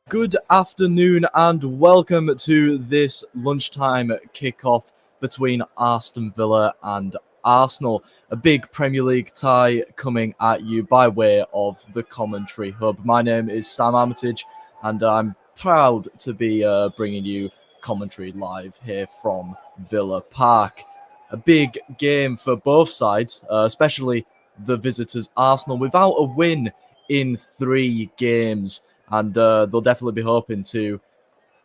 Good afternoon and welcome to this lunchtime kickoff between Aston Villa and Arsenal. A big Premier League tie coming at you by way of the Commentary Hub. My name is Sam Armitage and I'm proud to be bringing you commentary live here from Villa Park. A big game for both sides, especially the visitors Arsenal, without a win in 3 games. And they'll definitely be hoping to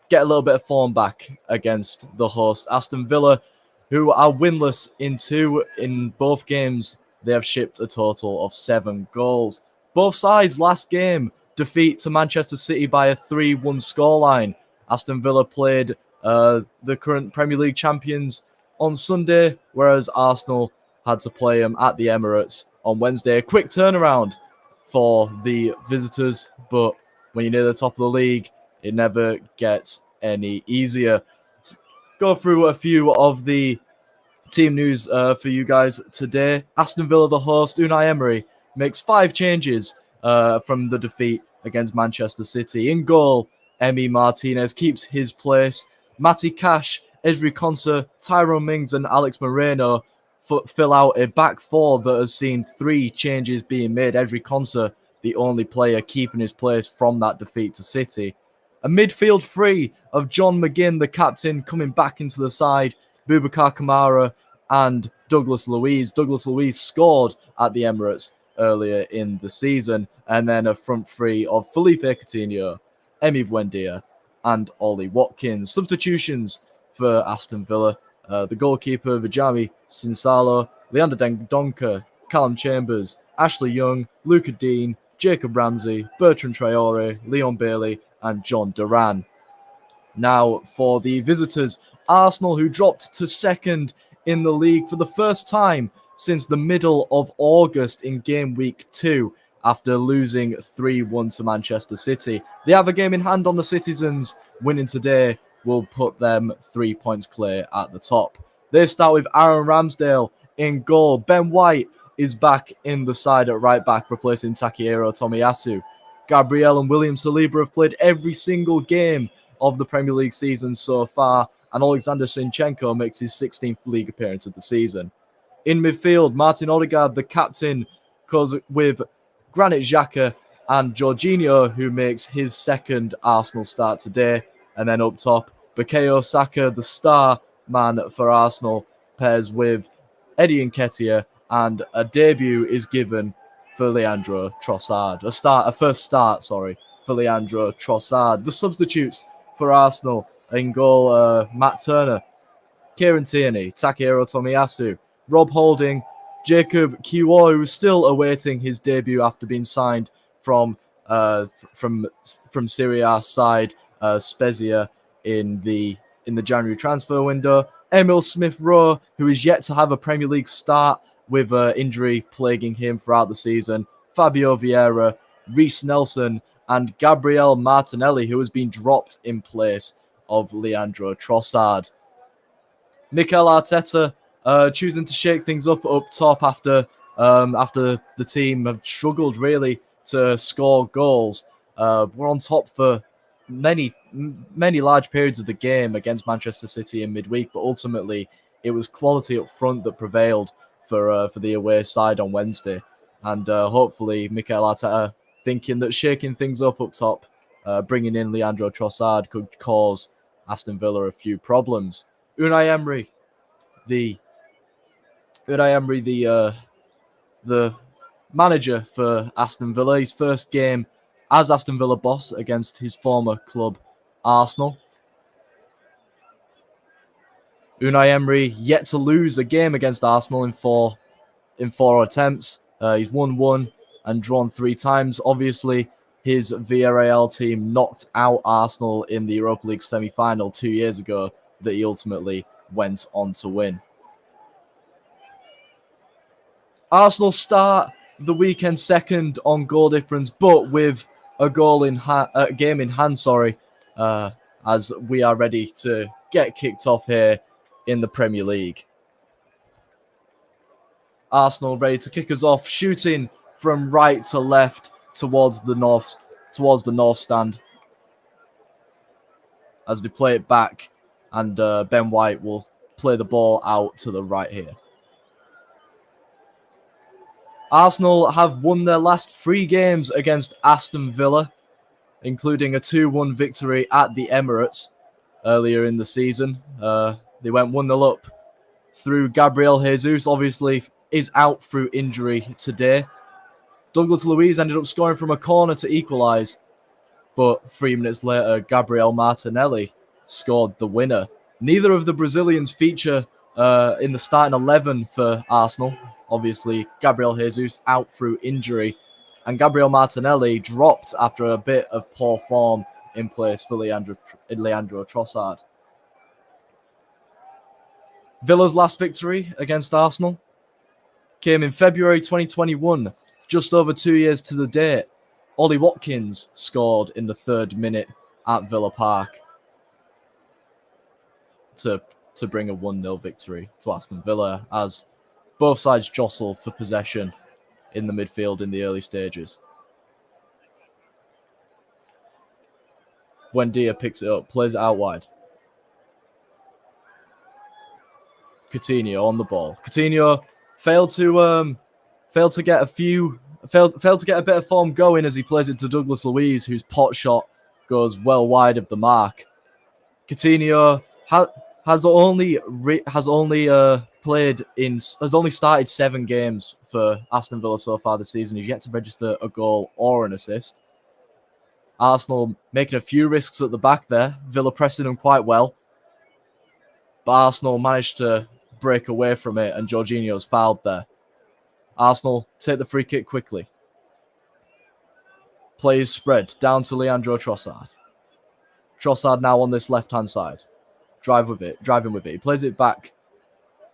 get a little bit of form back against the host Aston Villa, who are winless in 2 in both games. They have shipped a total of 7 goals. Both sides last game defeat to Manchester City by a 3-1 scoreline. Aston Villa played the current Premier League champions on Sunday, whereas Arsenal had to play them at the Emirates on Wednesday. A quick turnaround for the visitors, but when you're near the top of the league, it never gets any easier. Let's go through a few of the team news for you guys today. Aston Villa, the host, Unai Emery, makes 5 changes from the defeat against Manchester City. In goal, Emi Martinez keeps his place. Matty Cash, Ezri Konsa, Tyrone Mings and Alex Moreno fill out a back 4 that has seen 3 changes being made. Ezri Konsa, the only player keeping his place from that defeat to City. A midfield 3 of John McGinn, the captain, coming back into the side. Boubacar Kamara and Douglas Luiz. Douglas Luiz scored at the Emirates earlier in the season. And then a front 3 of Felipe Coutinho, Emi Buendia and Ollie Watkins. Substitutions for Aston Villa. The goalkeeper, Vijay Sinsalo, Leander Dendoncker, Callum Chambers, Ashley Young, Luca Dean, Jacob Ramsey, Bertrand Traore, Leon Bailey, and John Duran. Now, for the visitors, Arsenal, who dropped to second in the league for the first time since the middle of August in game week 2 after losing 3-1 to Manchester City. They have a game in hand on the Citizens. Winning today will put them 3 points clear at the top. They start with Aaron Ramsdale in goal. Ben White is back in the side at right back, replacing Takehiro Tomiyasu. Gabriel and William Saliba have played every single game of the Premier League season so far, and Alexander Zinchenko makes his 16th league appearance of the season. In midfield, Martin Odegaard, the captain, goes with Granit Xhaka and Jorginho, who makes his 2nd Arsenal start today. And then up top, Bukayo Saka, the star man for Arsenal, pairs with Eddie Nketiah, and a debut is given for Leandro Trossard. A first start for Leandro Trossard. The substitutes for Arsenal in goal, Matt Turner, Kieran Tierney, Takehiro Tomiyasu, Rob Holding, Jacob Kiwior, who is still awaiting his debut after being signed from Serie A side Spezia in the January transfer window. Emil Smith-Rowe, who is yet to have a Premier League start with injury plaguing him throughout the season. Fabio Vieira, Reece Nelson, and Gabriel Martinelli, who has been dropped in place of Leandro Trossard. Mikel Arteta choosing to shake things up top after the team have struggled really to score goals. We're on top for many large periods of the game against Manchester City in midweek, but ultimately it was quality up front that prevailed for the away side on Wednesday. And hopefully Mikel Arteta thinking that shaking things up top, bringing in Leandro Trossard could cause Aston Villa a few problems. Unai Emery, the manager for Aston Villa, his first game as Aston Villa boss against his former club Arsenal. Unai Emery yet to lose a game against Arsenal in four attempts. He's won one and drawn 3 times. Obviously, his Villarreal team knocked out Arsenal in the Europa League semi-final 2 years ago that he ultimately went on to win. Arsenal start the weekend second on goal difference, but with a game in hand, as we are ready to get kicked off here in the Premier League. Arsenal ready to kick us off, shooting from right to left towards the north stand as they play it back, and Ben White will play the ball out to the right here. Arsenal have won their last 3 games against Aston Villa, including a 2-1 victory at the Emirates earlier in the season. They went 1-0 up through Gabriel Jesus, obviously is out through injury today. Douglas Luiz ended up scoring from a corner to equalise, but 3 minutes later, Gabriel Martinelli scored the winner. Neither of the Brazilians feature in the starting 11 for Arsenal. Obviously, Gabriel Jesus out through injury, and Gabriel Martinelli dropped after a bit of poor form in place for Leandro Trossard. Villa's last victory against Arsenal came in February 2021, just over 2 years to the date. Ollie Watkins scored in the 3rd minute at Villa Park to bring a 1-0 victory to Aston Villa, as both sides jostle for possession in the midfield in the early stages. Buendia picks it up, plays it out wide. Coutinho on the ball. Coutinho failed to get a bit of form going as he plays it to Douglas Luiz, whose pot shot goes well wide of the mark. Coutinho has only started 7 games for Aston Villa so far this season. He's yet to register a goal or an assist. Arsenal making a few risks at the back there. Villa pressing them quite well, but Arsenal managed to break away from it, and Jorginho's fouled there. Arsenal take the free kick quickly. Play is spread down to Leandro Trossard. Trossard now on this left-hand side. Driving with it. He plays it back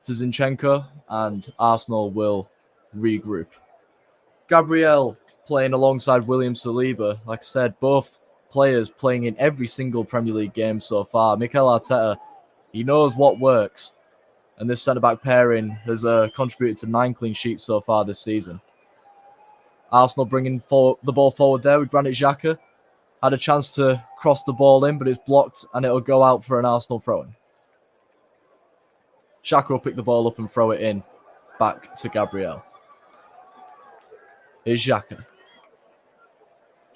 to Zinchenko, and Arsenal will regroup. Gabriel playing alongside William Saliba. Like I said, both players playing in every single Premier League game so far. Mikel Arteta, he knows what works, and this centre-back pairing has contributed to 9 clean sheets so far this season. Arsenal bringing the ball forward there with Granit Xhaka. Had a chance to cross the ball in, but it's blocked, and it'll go out for an Arsenal throw-in. Xhaka will pick the ball up and throw it in back to Gabriel. Here's Xhaka.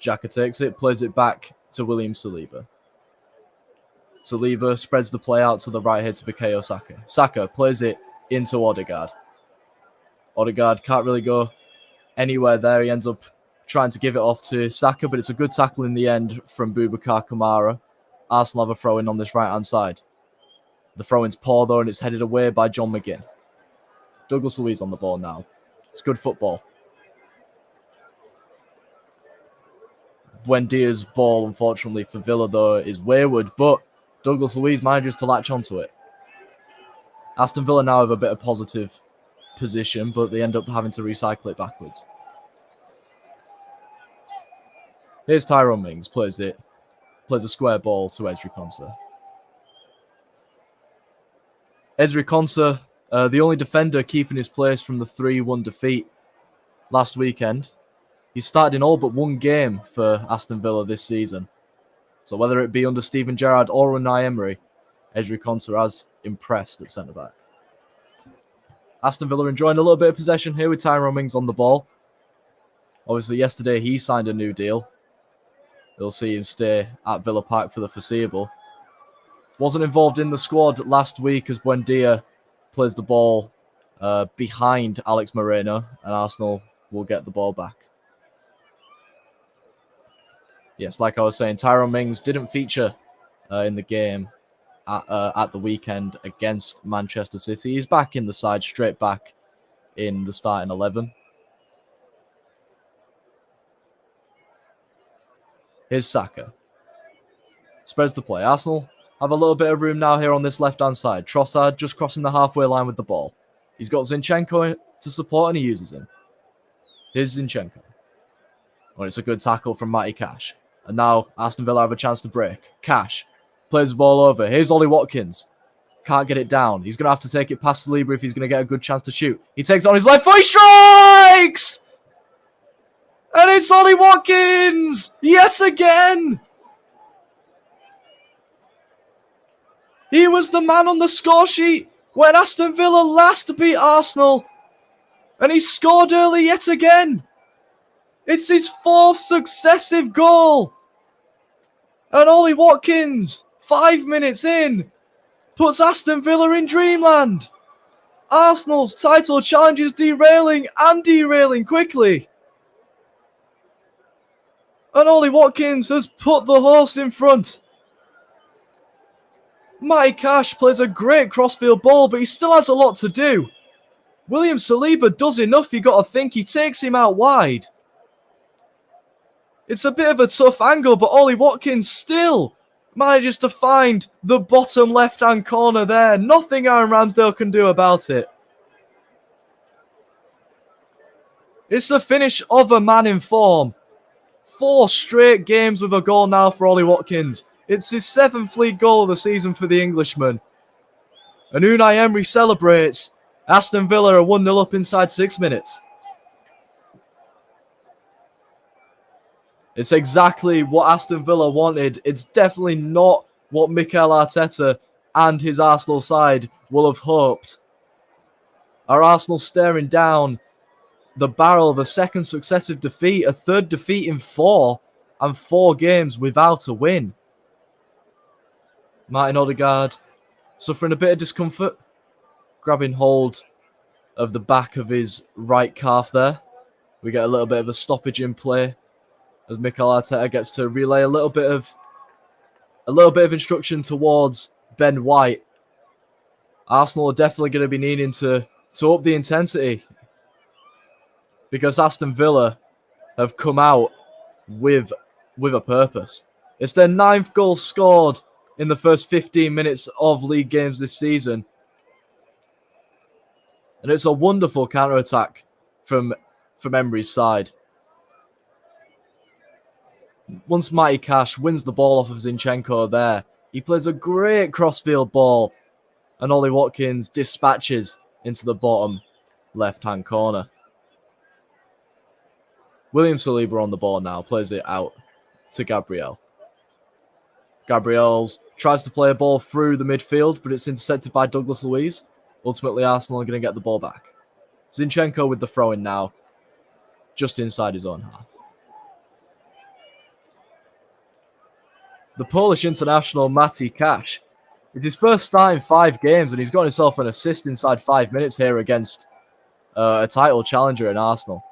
Xhaka takes it, plays it back to William Saliba. Saliba spreads the play out to the right here to Bukayo Saka. Saka plays it into Odegaard. Odegaard can't really go anywhere there. He ends up trying to give it off to Saka, but it's a good tackle in the end from Boubacar Kamara. Arsenal have a throw-in on this right-hand side. The throw-in's poor, though, and it's headed away by John McGinn. Douglas Luiz on the ball now. It's good football. Buendia's ball, unfortunately for Villa, though, is wayward, but Douglas Luiz manages to latch onto it. Aston Villa now have a bit of positive position, but they end up having to recycle it backwards. Here's Tyrone Mings, plays a square ball to Ezri Konsa. Ezri Konsa, the only defender keeping his place from the 3-1 defeat last weekend. He's started in all but 1 game for Aston Villa this season. So whether it be under Steven Gerrard or Unai Emery, Ezri Konsa has impressed at centre-back. Aston Villa enjoying a little bit of possession here with Tyrone Mings on the ball. Obviously, yesterday he signed a new deal. They'll see him stay at Villa Park for the foreseeable. Wasn't involved in the squad last week as Buendia plays the ball behind Alex Moreno, and Arsenal will get the ball back. Yes, like I was saying, Tyrone Mings didn't feature in the game at the weekend against Manchester City. He's back in the side, straight back in the starting 11. Here's Saka. Spreads the play. Arsenal have a little bit of room now here on this left-hand side. Trossard just crossing the halfway line with the ball. He's got Zinchenko to support and he uses him. Here's Zinchenko. Oh, it's a good tackle from Matty Cash. And now Aston Villa have a chance to break. Cash plays the ball over. Here's Ollie Watkins. Can't get it down. He's going to have to take it past Saliba if he's going to get a good chance to shoot. He takes it on his left foot. He strikes! And it's Ollie Watkins! Yet again! He was the man on the score sheet when Aston Villa last beat Arsenal. And he scored early yet again. It's his 4th successive goal. And Ollie Watkins, 5 minutes in, puts Aston Villa in dreamland. Arsenal's title challenge is derailing quickly. And Ollie Watkins has put the horse in front. Matty Cash plays a great crossfield ball, but he still has a lot to do. William Saliba does enough, you got to think. He takes him out wide. It's a bit of a tough angle, but Ollie Watkins still manages to find the bottom left-hand corner there. Nothing Aaron Ramsdale can do about it. It's the finish of a man in form. 4 straight games with a goal now for Ollie Watkins. It's his 7th league goal of the season for the Englishman. And Unai Emery celebrates. Aston Villa are 1-0 up inside 6 minutes. It's exactly what Aston Villa wanted. It's definitely not what Mikel Arteta and his Arsenal side will have hoped. Are Arsenal staring down the barrel of a 2nd successive defeat, a 3rd defeat in 4, and 4 games without a win? Martin Odegaard suffering a bit of discomfort, grabbing hold of the back of his right calf there. We get a little bit of a stoppage in play as Mikel Arteta gets to relay a little bit of instruction towards Ben White. Arsenal are definitely going to be needing to up the intensity because Aston Villa have come out with a purpose. It's their 9th goal scored in the first 15 minutes of league games this season. And it's a wonderful counter-attack from Emery's side. Once Matty Cash wins the ball off of Zinchenko there, he plays a great crossfield ball. And Ollie Watkins dispatches into the bottom left-hand corner. William Saliba on the ball now, plays it out to Gabriel. Gabriel tries to play a ball through the midfield, but it's intercepted by Douglas Luiz. Ultimately, Arsenal are going to get the ball back. Zinchenko with the throw-in now, just inside his own half. The Polish international Matty Cash. It's his first start in 5 games, and he's got himself an assist inside 5 minutes here against a title challenger in Arsenal.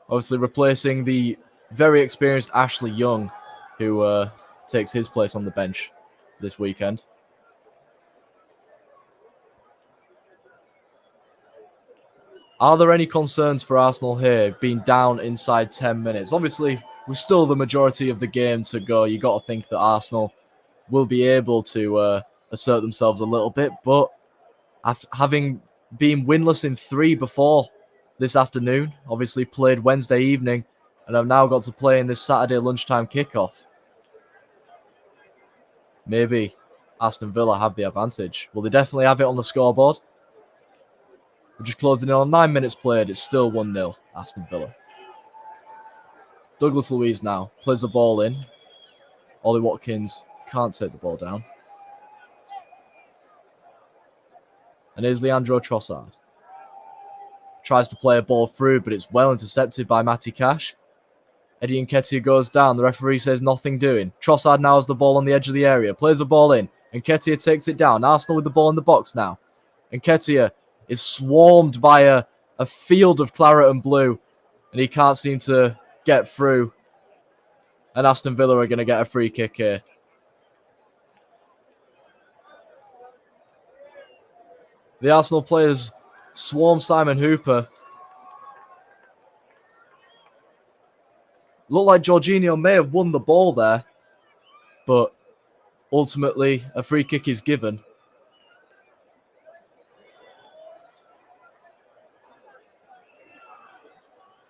Obviously replacing the very experienced Ashley Young, who takes his place on the bench this weekend. Are there any concerns for Arsenal here, being down inside 10 minutes? Obviously, with still the majority of the game to go, you got to think that Arsenal will be able to assert themselves a little bit, but having been winless in 3 before this afternoon, obviously played Wednesday evening, and have now got to play in this Saturday lunchtime kickoff. Maybe Aston Villa have the advantage. Well, they definitely have it on the scoreboard. We're just closing in on 9 minutes played. It's still 1-0, Aston Villa. Douglas Luiz now plays the ball in. Ollie Watkins can't take the ball down. And here's Leandro Trossard. Tries to play a ball through, but it's well intercepted by Matty Cash. Eddie Nketiah goes down. The referee says nothing doing. Trossard now has the ball on the edge of the area. Plays the ball in. Nketiah takes it down. Arsenal with the ball in the box now. Nketiah is swarmed by a field of claret and blue, and he can't seem to get through. And Aston Villa are going to get a free kick here. The Arsenal players swarm Simon Hooper. Looked like Jorginho may have won the ball there, but ultimately a free kick is given.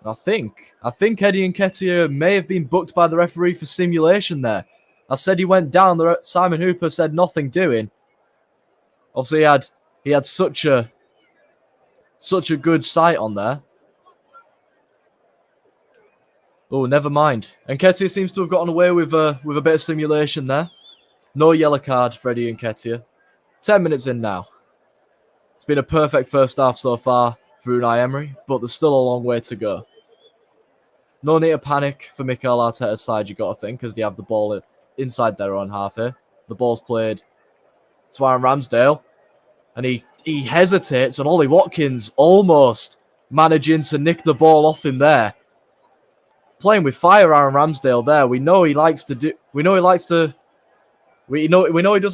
I think Eddie Nketiah may have been booked by the referee for simulation there. I said he went down. Simon Hooper said nothing doing. Obviously, he had such a good sight on there. Oh, never mind. Nketiah seems to have gotten away with a bit of simulation there. No yellow card for Eddie Nketiah. 10 minutes in now. It's been a perfect first half so far for Unai Emery, but there's still a long way to go. No need to panic for Mikel Arteta's side, you got to think, because they have the ball inside their own half here. The ball's played to Aaron Ramsdale, and he hesitates, and Ollie Watkins almost managing to nick the ball off him there. Playing with fire, Aaron Ramsdale there. We know he doesn't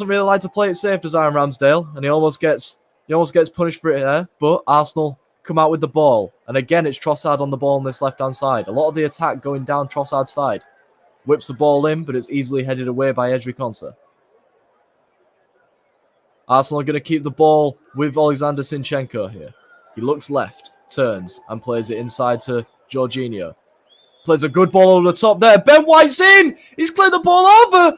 really like to play it safe, does Aaron Ramsdale, and he almost gets punished for it there. But Arsenal come out with the ball, and again it's Trossard on the ball on this left-hand side. A lot of the attack going down Trossard's side. Whips the ball in, but it's easily headed away by Ezri Konsa. Arsenal are going to keep the ball with Alexander Zinchenko here. He looks left, turns, and plays it inside to Jorginho. Plays a good ball over the top there. Ben White's in! He's cleared the ball over!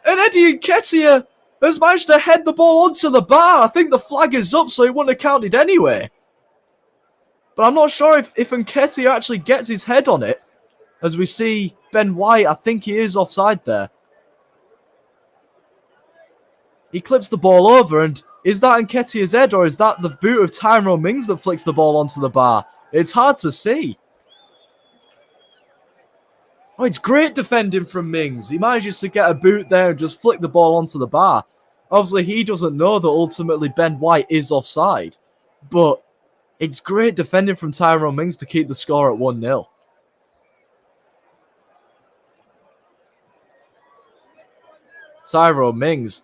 And Eddie Nketiah has managed to head the ball onto the bar. I think the flag is up, so he wouldn't have counted anyway. But I'm not sure if Nketiah actually gets his head on it. As we see Ben White, I think he is offside there. He clips the ball over, and is that Nketiah's head, or is that the boot of Tyrone Mings that flicks the ball onto the bar? It's hard to see. Oh, it's great defending from Mings. He manages to get a boot there and just flick the ball onto the bar. Obviously, he doesn't know that ultimately Ben White is offside. But it's great defending from Tyrone Mings to keep the score at 1-0. Tyrone Mings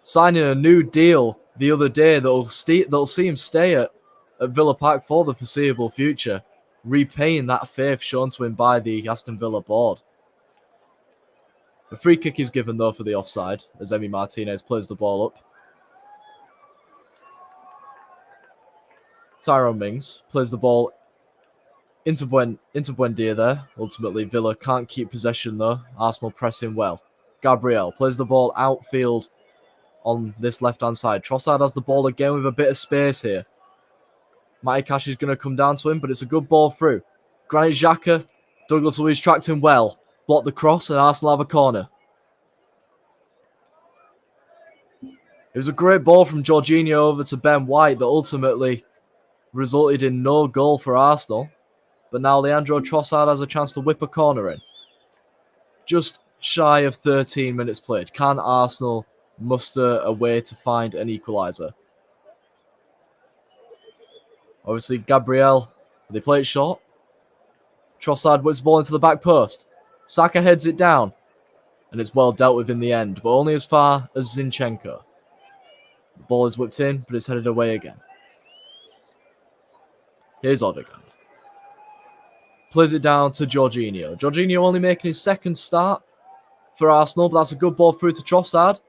signing a new deal the other day that'll see him stay at Villa Park for the foreseeable future, repaying that faith shown to him by the Aston Villa board. The free kick is given though for the offside as Emi Martinez plays the ball up. Tyrone Mings plays the ball into Buendia there. Ultimately, Villa can't keep possession though. Arsenal pressing well. Gabriel plays the ball outfield on this left-hand side. Trossard has the ball again with a bit of space here. Matty Cash is going to come down to him, but it's a good ball through. Granit Xhaka, Douglas Luiz tracked him well. Blocked the cross, and Arsenal have a corner. It was a great ball from Jorginho over to Ben White that ultimately resulted in no goal for Arsenal. But now Leandro Trossard has a chance to whip a corner in. Just shy of 13 minutes played. Can Arsenal muster a way to find an equaliser? Obviously, Gabriel, they play it short. Trossard whips the ball into the back post. Saka heads it down. And it's well dealt with in the end, but only as far as Zinchenko. The ball is whipped in, but it's headed away again. Here's Odegaard. Plays it down to Jorginho. Jorginho only making his second start for Arsenal, but that's a good ball through to Trossard.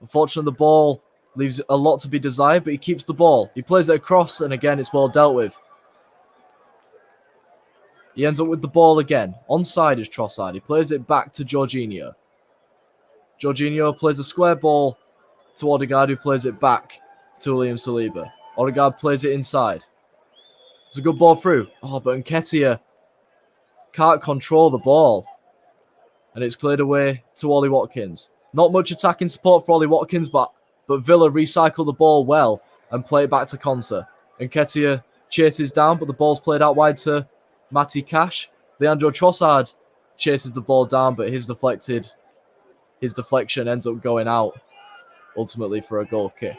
Unfortunately, the ball leaves a lot to be desired, but he keeps the ball. He plays it across, and again, it's well dealt with. He ends up with the ball again. Onside is Trossard. He plays it back to Jorginho. Jorginho plays a square ball to Odegaard, who plays it back to William Saliba. Odegaard plays it inside. It's a good ball through. Oh, but Nketiah can't control the ball. And it's cleared away to Ollie Watkins. Not much attacking support for Ollie Watkins, but Villa recycle the ball well and play it back to Konsa. Nketiah chases down, but the ball's played out wide to Matty Cash. Leandro Trossard chases the ball down, but his deflection ends up going out, ultimately for a goal kick.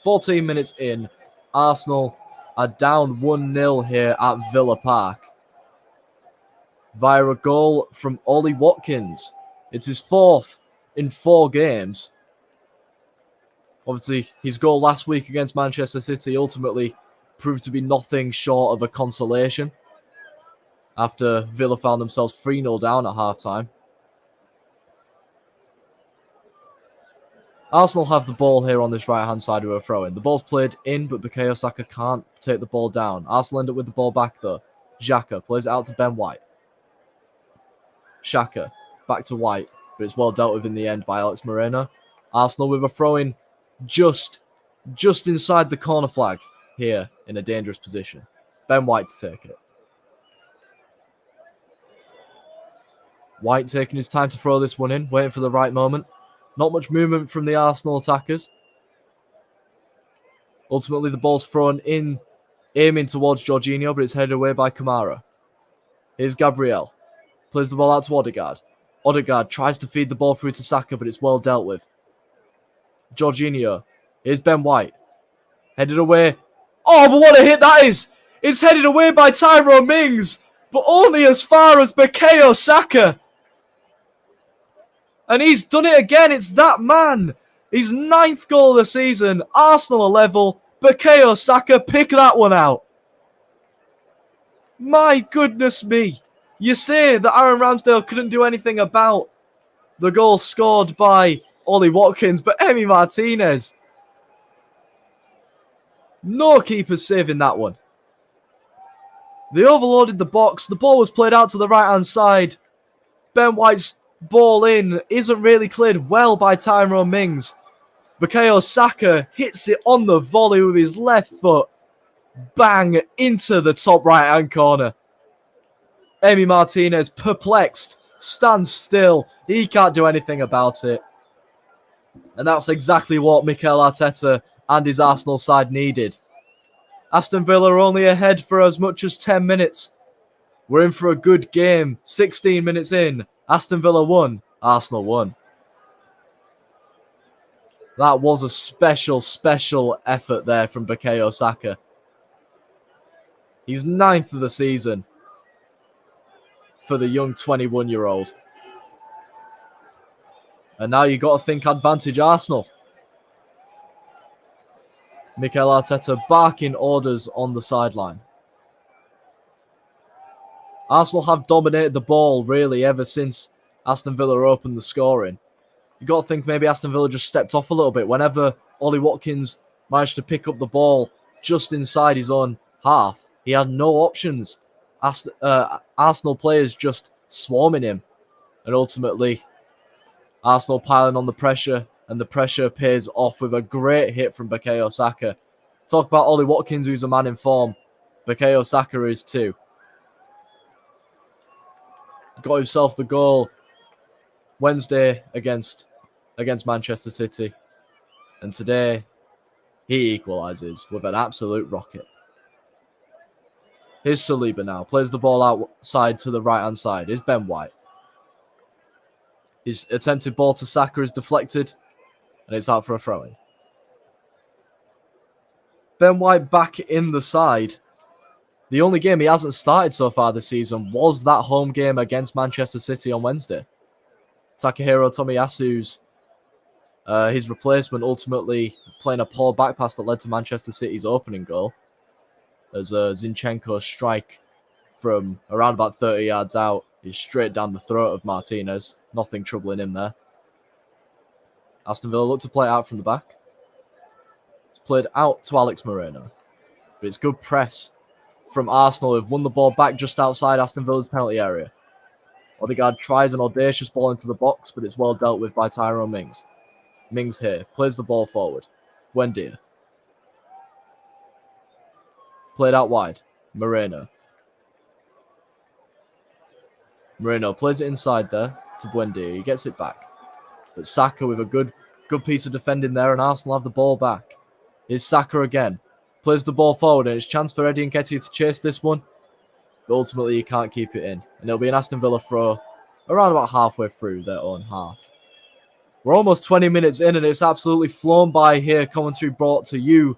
14 minutes in, Arsenal are down 1-0 here at Villa Park. via a goal from Ollie Watkins. It's his 4th in 4 games. Obviously, his goal last week against Manchester City ultimately proved to be nothing short of a consolation after Villa found themselves 3-0 down at half-time. Arsenal have the ball here on this right-hand side of a throw-in. The ball's played in, but Bukayo Saka can't take the ball down. Arsenal end up with the ball back, though. Xhaka plays it out to Ben White. Xhaka back to White, but it's well dealt with in the end by Alex Moreno. Arsenal with a throw-in just inside the corner flag here in a dangerous position. Ben White to take it. White taking his time to throw this one in, waiting for the right moment. Not much movement from the Arsenal attackers. Ultimately, the ball's thrown in, aiming towards Jorginho, but it's headed away by Kamara. Here's Gabriel. Plays the ball out to Odegaard. Odegaard tries to feed the ball through to Saka, but it's well dealt with. Jorginho. Here's Ben White. Headed away. Oh, but what a hit that is! It's headed away by Tyrone Mings, but only as far as Bukayo Saka. And he's done it again. It's that man. His 9th goal of the season. Arsenal are level. Bukayo Saka, pick that one out. My goodness me. You say that Aaron Ramsdale couldn't do anything about the goal scored by Ollie Watkins, but Emi Martinez. No keeper's saving that one. They overloaded the box. The ball was played out to the right-hand side. Ben White's ball in isn't really cleared well by Tyrone Mings. Bukayo Saka hits it on the volley with his left foot. Bang into the top right-hand corner. Emi Martinez, perplexed, stands still. He can't do anything about it. And that's exactly what Mikel Arteta and his Arsenal side needed. Aston Villa are only ahead for as much as 10 minutes. We're in for a good game. 16 minutes in. Aston Villa won. Arsenal won. That was a special effort there from Bukayo Saka. He's 9th of the season for the young 21-year-old. And now you've got to think advantage Arsenal. Mikel Arteta barking orders on the sideline. Arsenal have dominated the ball, really, ever since Aston Villa opened the scoring. You've got to think maybe Aston Villa just stepped off a little bit. Whenever Ollie Watkins managed to pick up the ball just inside his own half, he had no options. Arsenal players just swarming him. And ultimately, Arsenal piling on the pressure, and the pressure pays off with a great hit from Bukayo Saka. Talk about Ollie Watkins, who's a man in form. Bukayo Saka is too. Got himself the goal Wednesday against Manchester City. And today, he equalises with an absolute rocket. Here's Saliba now. Plays the ball outside to the right-hand side. Here's Ben White. His attempted ball to Saka is deflected. And it's out for a throw-in. Ben White back in the side. The only game he hasn't started so far this season was that home game against Manchester City on Wednesday. Takahiro Tomiyasu's his replacement ultimately playing a poor back pass that led to Manchester City's opening goal. As Zinchenko's strike from around about 30 yards out is straight down the throat of Martinez. Nothing troubling him there. Aston Villa look to play it out from the back. It's played out to Alex Moreno. But it's good press from Arsenal, who've won the ball back just outside Aston Villa's penalty area. Odegaard tries an audacious ball into the box, but it's well dealt with by Tyrone Mings. Mings here, plays the ball forward. Buendia. Played out wide. Moreno. Moreno plays it inside there to Buendia. He gets it back. But Saka with a good piece of defending there, and Arsenal have the ball back. Here's Saka again. Plays the ball forward, and it's a chance for Eddie Nketiah to chase this one. But ultimately, he can't keep it in. And it'll be an Aston Villa throw around about halfway through their own half. We're almost 20 minutes in, and it's absolutely flown by here. Commentary brought to you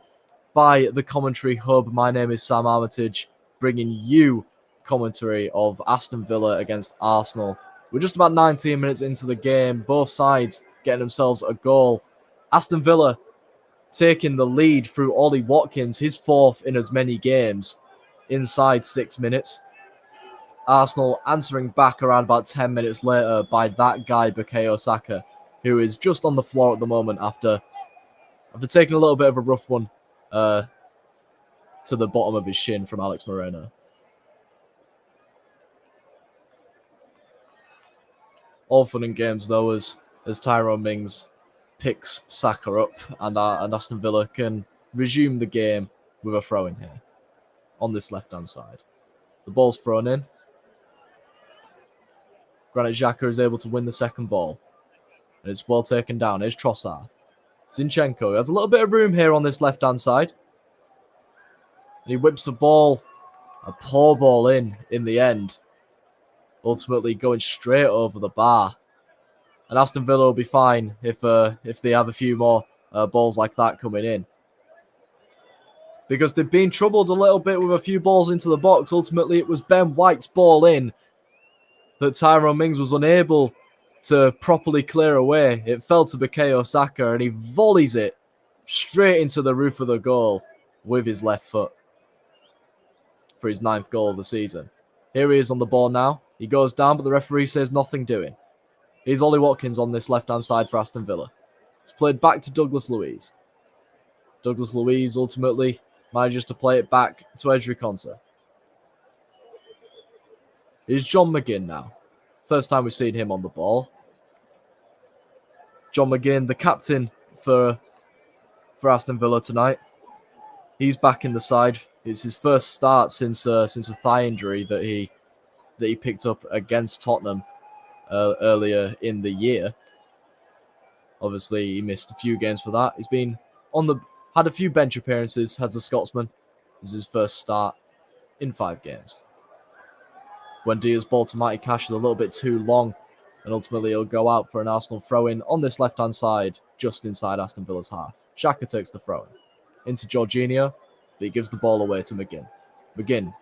by the Commentary Hub. My name is Sam Armitage, bringing you commentary of Aston Villa against Arsenal. We're just about 19 minutes into the game. Both sides getting themselves a goal. Aston Villa taking the lead through Ollie Watkins, his fourth in as many games, inside 6 minutes. Arsenal answering back around about 10 minutes later by that guy, Bukayo Saka, who is just on the floor at the moment after taking a little bit of a rough one to the bottom of his shin from Alex Moreno. All fun and games, though, as Tyrone Mings picks Saka up and Aston Villa can resume the game with a throw-in here on this left-hand side. The ball's thrown in. Granit Xhaka is able to win the second ball. And it's well taken down. Here's Trossard. Zinchenko has a little bit of room here on this left-hand side. And he whips the ball, a poor ball in the end. Ultimately going straight over the bar. And Aston Villa will be fine if they have a few more balls like that coming in. Because they've been troubled a little bit with a few balls into the box. Ultimately, it was Ben White's ball in that Tyrone Mings was unable to properly clear away. It fell to Bukayo Saka and he volleys it straight into the roof of the goal with his left foot for his 9th goal of the season. Here he is on the ball now. He goes down, but the referee says nothing doing. Here's Ollie Watkins on this left-hand side for Aston Villa. It's played back to Douglas Luiz. Douglas Luiz ultimately manages to play it back to Ezri Konsa. Here's John McGinn now. First time we've seen him on the ball. John McGinn, the captain for Aston Villa tonight. He's back in the side. It's his first start since a thigh injury that he picked up against Tottenham earlier in the year. Obviously, he missed a few games for that. He's been had a few bench appearances as a Scotsman. This is his first start in 5 games. Buendia's ball to Matty Cash is a little bit too long, and ultimately he'll go out for an Arsenal throw-in on this left-hand side, just inside Aston Villa's half. Xhaka takes the throw-in into Jorginho, but he gives the ball away to McGinn. McGinn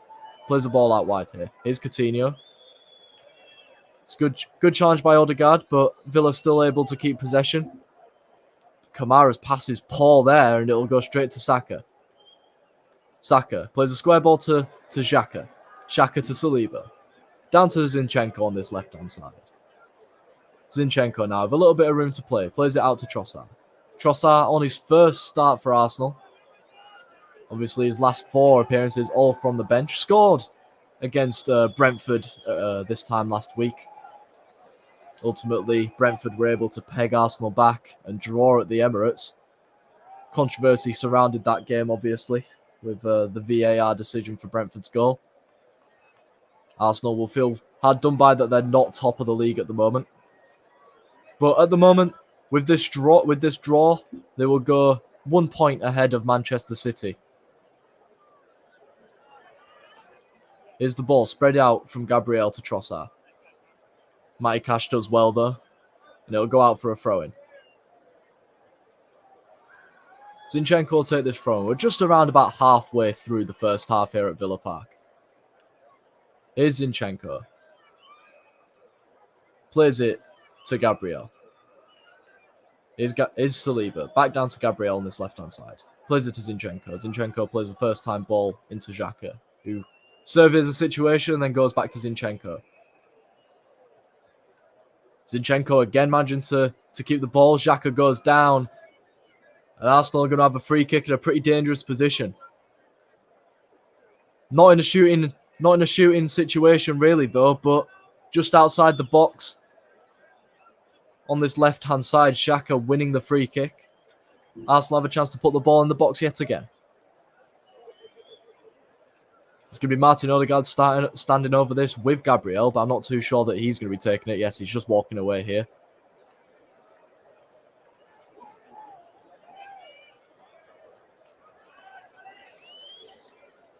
plays the ball out wide here. Here's Coutinho. It's good challenge by Odegaard, but Villa still able to keep possession. Kamara's pass is poor there, and it'll go straight to Saka. Saka plays a square ball to Xhaka. Xhaka to Saliba. Down to Zinchenko on this left-hand side. Zinchenko now with a little bit of room to play. Plays it out to Trossard. Trossard on his first start for Arsenal. Obviously, his last 4 appearances all from the bench. Scored against Brentford this time last week. Ultimately, Brentford were able to peg Arsenal back and draw at the Emirates. Controversy surrounded that game, obviously, with the VAR decision for Brentford's goal. Arsenal will feel hard done by that they're not top of the league at the moment. But at the moment, with this draw, they will go 1 point ahead of Manchester City. Here's the ball spread out from Gabriel to Trossard. Matty Cash does well though, and it'll go out for a throw-in. Zinchenko will take this throw-in. We're just around about halfway through the first half here at Villa Park. Here's Zinchenko. Plays it to Gabriel. Here's Saliba. Back down to Gabriel on this left-hand side. Plays it to Zinchenko. Zinchenko plays a first-time ball into Xhaka, who surveys the situation and then goes back to Zinchenko. Zinchenko again managing to keep the ball. Xhaka goes down. And Arsenal are going to have a free kick in a pretty dangerous position. Not in a shooting situation really though, but just outside the box. On this left-hand side, Xhaka winning the free kick. Arsenal have a chance to put the ball in the box yet again. It's going to be Martin Odegaard standing over this with Gabriel, but I'm not too sure that he's going to be taking it. Yes, he's just walking away here.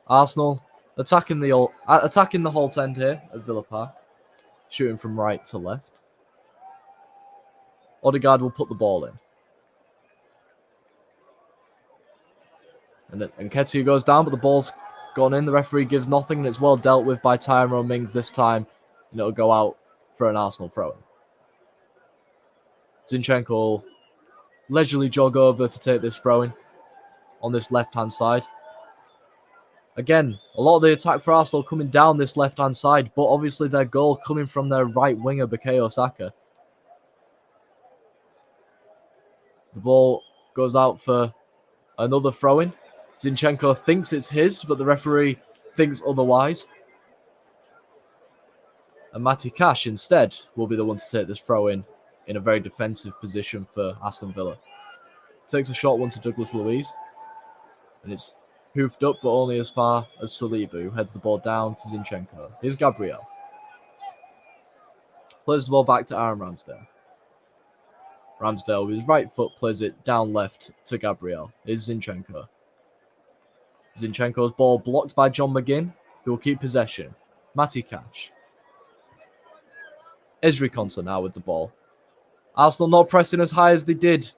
Arsenal attacking the Holt end here at Villa Park, shooting from right to left. Odegaard will put the ball in. And Nketiah goes down, but the ball's gone in. The referee gives nothing, and it's well dealt with by Tyrone Mings this time. And it'll go out for an Arsenal throw-in. Zinchenko will leisurely jog over to take this throw-in on this left-hand side. Again, a lot of the attack for Arsenal coming down this left-hand side, but obviously their goal coming from their right winger, Bukayo Saka. The ball goes out for another throw-in. Zinchenko thinks it's his, but the referee thinks otherwise. And Matty Cash instead will be the one to take this throw-in a very defensive position for Aston Villa. Takes a short one to Douglas Luiz. And it's hoofed up, but only as far as Saliba, who heads the ball down to Zinchenko. Here's Gabriel. Plays the ball back to Aaron Ramsdale. Ramsdale with his right foot plays it down left to Gabriel. Here's Zinchenko. Zinchenko's ball blocked by John McGinn, who will keep possession. Matty Cash. Ezri Konsa now with the ball. Arsenal not pressing as high as they did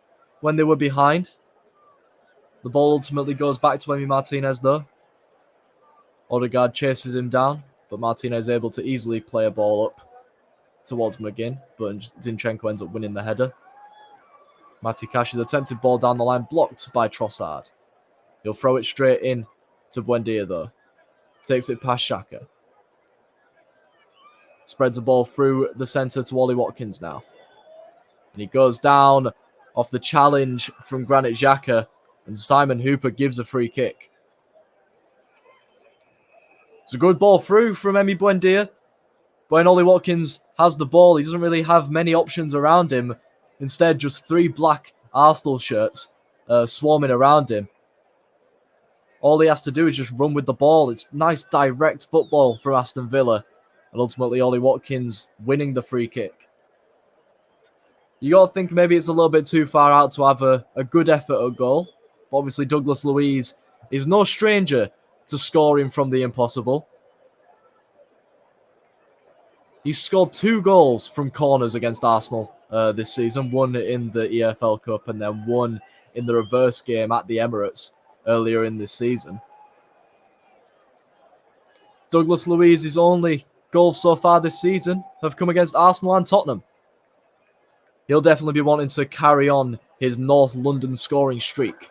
when they were behind. The ball ultimately goes back to Emi Martinez though. Odegaard chases him down, but Martinez is able to easily play a ball up towards McGinn, but Zinchenko ends up winning the header. Matty Cash's attempted ball down the line blocked by Trossard. He'll throw it straight in to Buendia though. Takes it past Xhaka. Spreads the ball through the centre to Ollie Watkins now. And he goes down off the challenge from Granit Xhaka, and Simon Hooper gives a free kick. It's a good ball through from Emi Buendia. But when Ollie Watkins has the ball, he doesn't really have many options around him. Instead, just 3 black Arsenal shirts swarming around him. All he has to do is just run with the ball. It's nice direct football from Aston Villa. And ultimately, Ollie Watkins winning the free kick. You got to think maybe it's a little bit too far out to have a good effort at goal. But obviously, Douglas Luiz is no stranger to scoring from the impossible. He's scored 2 goals from corners against Arsenal this season. One in the EFL Cup and then one in the reverse game at the Emirates earlier in this season. Douglas Luiz's only goals so far this season have come against Arsenal and Tottenham. He'll definitely be wanting to carry on his North London scoring streak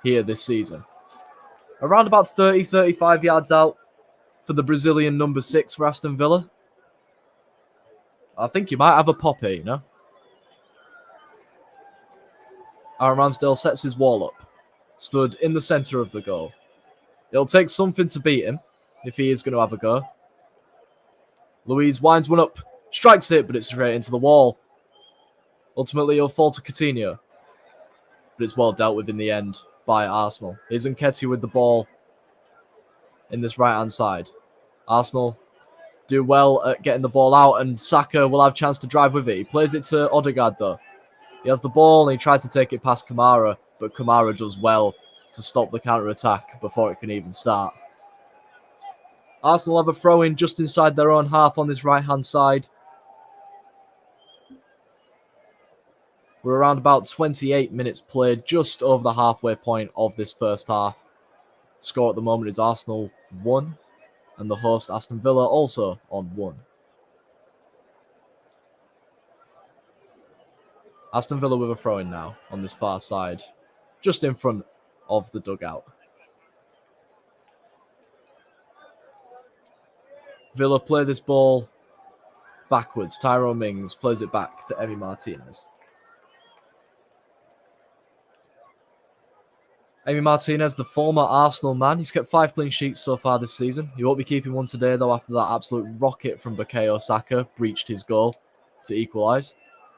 here this season. Around about 30-35 yards out for the Brazilian number 6 for Aston Villa. I think you might have a pop here, you know. Aaron Ramsdale sets his wall up. Stood in the centre of the goal. It'll take something to beat him if he is going to have a go. Luiz winds one up. Strikes it, but it's straight into the wall. Ultimately, he'll fall to Coutinho. But it's well dealt with in the end by Arsenal. Here's Nketiah with the ball in this right-hand side. Arsenal do well at getting the ball out, and Saka will have a chance to drive with it. He plays it to Odegaard, though. He has the ball, and he tries to take it past Kamara, but Kamara does well to stop the counter-attack before it can even start. Arsenal have a throw-in just inside their own half on this right-hand side. We're around about 28 minutes played, just over the halfway point of this first half. Score at the moment is Arsenal 1, and the host Aston Villa also on 1. Aston Villa with a throw-in now on this far side, just in front of the dugout. Villa play this ball backwards. Tyrone Mings plays it back to Emi Martinez. Emi Martinez, the former Arsenal man. He's kept 5 clean sheets so far this season. He won't be keeping one today, though, after that absolute rocket from Bukayo Saka breached his goal to equalise.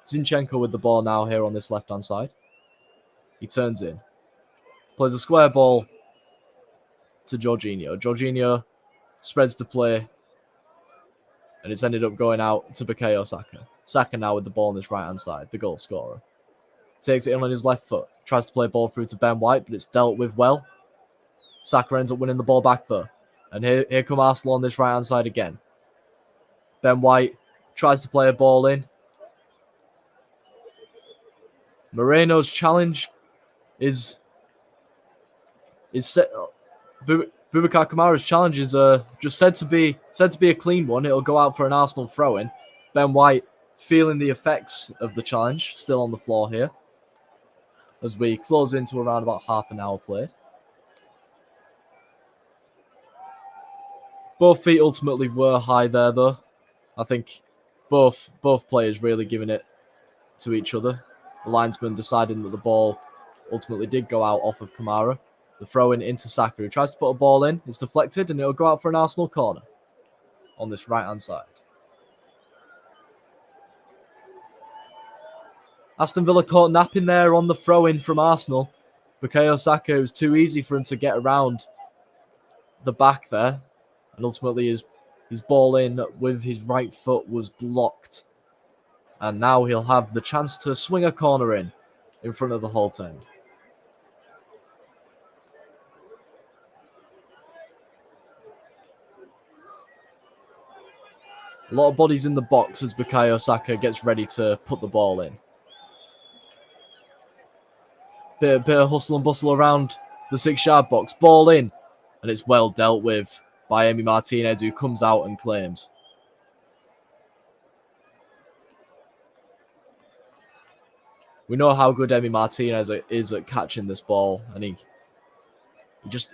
Zinchenko with the ball now here on this left-hand side. He turns in. Plays a square ball to Jorginho. Jorginho spreads the play. And it's ended up going out to Bukayo Saka. Saka now with the ball on this right-hand side, the goal scorer. Takes it in on his left foot. Tries to play ball through to Ben White, but it's dealt with well. Saka ends up winning the ball back though. And here come Arsenal on this right-hand side again. Ben White tries to play a ball in. Moreno's challenge is set up. Boubacar Kamara's challenge is just said to be a clean one. It'll go out for an Arsenal throw-in. Ben White feeling the effects of the challenge, still on the floor here, as we close into around about half an hour played. Both feet ultimately were high there, though. I think both players really giving it to each other. The linesman deciding that the ball ultimately did go out off of Kamara. The throw-in into Saka, who tries to put a ball in. It's deflected, and it'll go out for an Arsenal corner on this right-hand side. Aston Villa caught napping there on the throw-in from Arsenal. Bukayo Saka, it was too easy for him to get around the back there. And ultimately his ball in with his right foot was blocked. And now he'll have the chance to swing a corner in front of the Holte end. A lot of bodies in the box as Bukayo Saka gets ready to put the ball in. Bit of hustle and bustle around the 6-yard box. Ball in. And it's well dealt with by Emi Martinez, who comes out and claims. We know how good Emi Martinez is at catching this ball, and he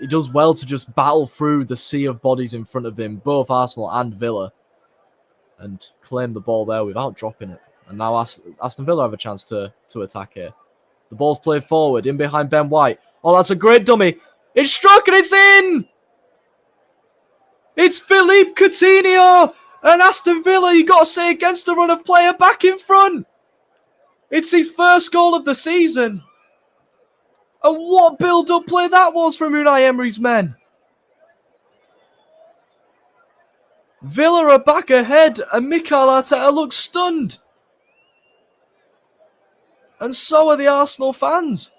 does well to just battle through the sea of bodies in front of him, both Arsenal and Villa, and claim the ball there without dropping it. And now Aston Villa have a chance to attack here. The ball's played forward, in behind Ben White. Oh, that's a great dummy. It's struck and it's in! It's Philippe Coutinho! And Aston Villa, you got to say, against the run of play, are back in front. It's his first goal of the season. And what build-up play that was from Unai Emery's men. Villa are back ahead, and Mikel Arteta looks stunned. And so are the Arsenal fans.